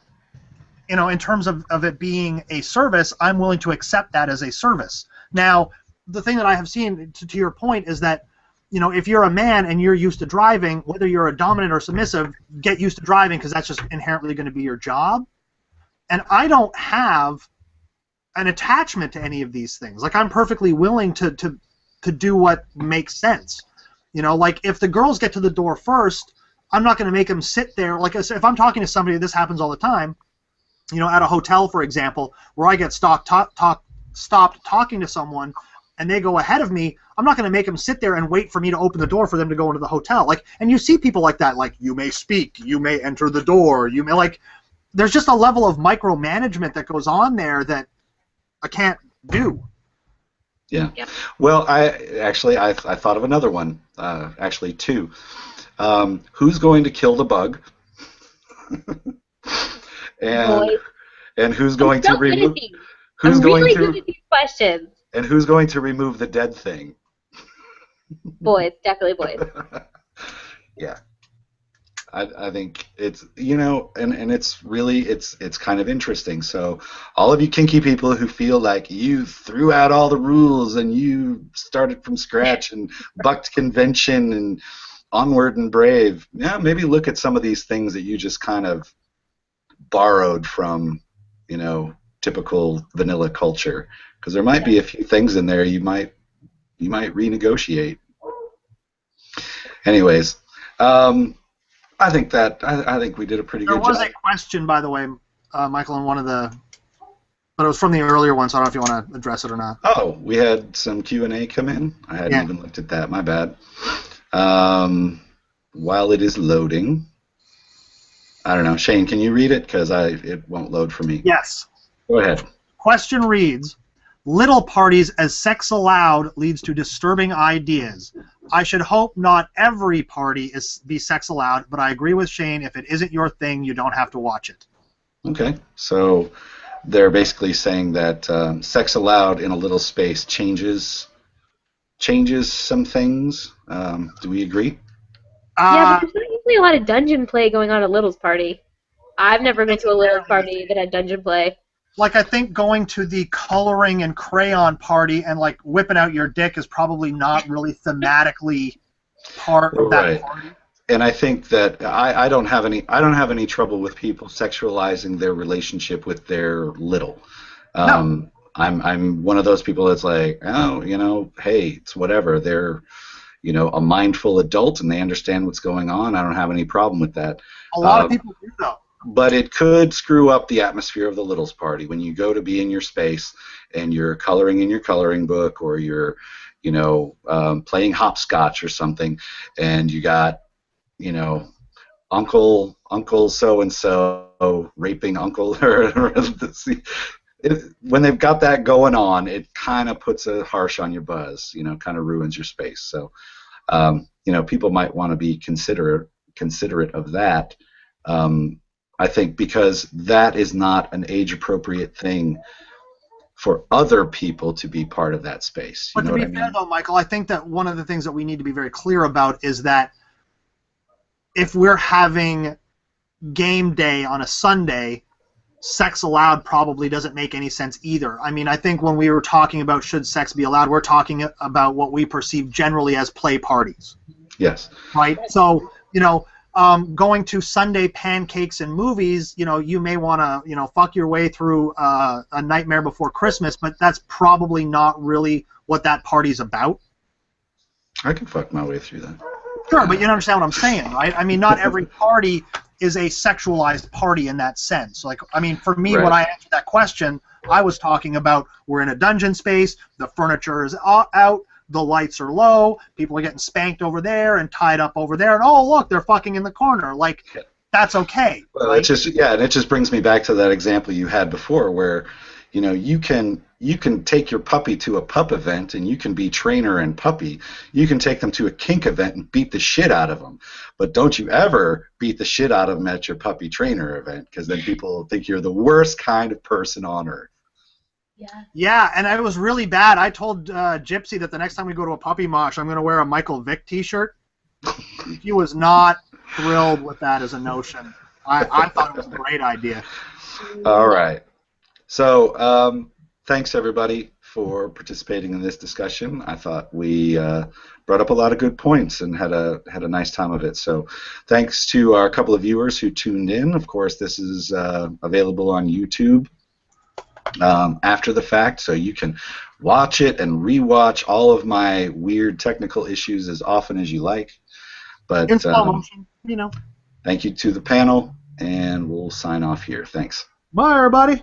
in terms of it being a service, I'm willing to accept that as a service. Now, the thing that I have seen, to your point, is that, if you're a man and you're used to driving, whether you're a dominant or submissive, get used to driving because that's just inherently going to be your job. And I don't have an attachment to any of these things. Like, I'm perfectly willing to do what makes sense. Like, if the girls get to the door first, I'm not going to make them sit there. Like, if I'm talking to somebody, this happens all the time, at a hotel, for example, where I get stopped talking to someone and they go ahead of me, I'm not going to make them sit there and wait for me to open the door for them to go into the hotel. Like, and you see people like that, like, you may speak, you may enter the door, you may, like, there's just a level of micromanagement that goes on there that I can't do. Yeah. Yep. Well, I thought of another one, actually two. Who's going to kill the bug? and who's going to remove? Who's going to? Good at these questions. And who's going to remove the dead thing? Boys, definitely boys. Yeah. I think it's, and it's really, it's kind of interesting. So all of you kinky people who feel like you threw out all the rules and you started from scratch and bucked convention and onward and brave, maybe look at some of these things that you just kind of borrowed from, typical vanilla culture, because there might be a few things in there you might renegotiate. Anyways, I think we did a pretty good job. There was a question, by the way, Michael, on one of the, but it was from the earlier one, so I don't know if you want to address it or not. Oh, we had some Q&A come in. I hadn't even looked at that. My bad. While it is loading, I don't know. Shane, can you read it? Because it won't load for me. Yes. Go ahead. Question reads, little parties as sex allowed leads to disturbing ideas. I should hope not every party be sex allowed, but I agree with Shane. If it isn't your thing, you don't have to watch it. Okay. So they're basically saying that sex allowed in a little space changes some things. Do we agree? Yeah, but there's not usually a lot of dungeon play going on at Little's party. I've never been to a Little's party that had dungeon play. Like, I think going to the coloring and crayon party and, like, whipping out your dick is probably not really thematically part of that party. And I think that I don't have any trouble with people sexualizing their relationship with their little. No. I'm one of those people that's like, oh, hey, it's whatever. They're, a mindful adult and they understand what's going on. I don't have any problem with that. A lot of people do, though. But it could screw up the atmosphere of the littles party when you go to be in your space and you're coloring in your coloring book, or you're, playing hopscotch or something, and you got, Uncle so and so raping Uncle. When they've got that going on, it kind of puts a harsh on your buzz. Kind of ruins your space. So, people might want to be considerate of that. I think because that is not an age-appropriate thing for other people to be part of that space. But to be fair, though, Michael, I think that one of the things that we need to be very clear about is that if we're having game day on a Sunday, sex allowed probably doesn't make any sense either. I mean, I think when we were talking about should sex be allowed, we're talking about what we perceive generally as play parties. Yes. Right? So, going to Sunday pancakes and movies, you may want to, fuck your way through A Nightmare Before Christmas, but that's probably not really what that party's about. I can fuck my way through that. Sure, but you understand what I'm saying, right? I mean, not every party is a sexualized party in that sense. Like, I mean, for me, when I answered that question, I was talking about we're in a dungeon space, the furniture is out, the lights are low, people are getting spanked over there and tied up over there, and oh, look, they're fucking in the corner. Like, that's okay. Well, right? And it just brings me back to that example you had before where, you can take your puppy to a pup event and you can be trainer and puppy. You can take them to a kink event and beat the shit out of them. But don't you ever beat the shit out of them at your puppy trainer event, because then people think you're the worst kind of person on earth. Yeah, and it was really bad. I told Gypsy that the next time we go to a puppy mosh, I'm going to wear a Michael Vick t-shirt. He was not thrilled with that as a notion. I thought it was a great idea. All right. So thanks everybody for participating in this discussion. I thought we brought up a lot of good points and had a nice time of it. So thanks to our couple of viewers who tuned in. Of course, this is available on YouTube after the fact, so you can watch it and rewatch all of my weird technical issues as often as you like. But In slow motion, you know. thank you to the panel, and we'll sign off here. Thanks. Bye, everybody.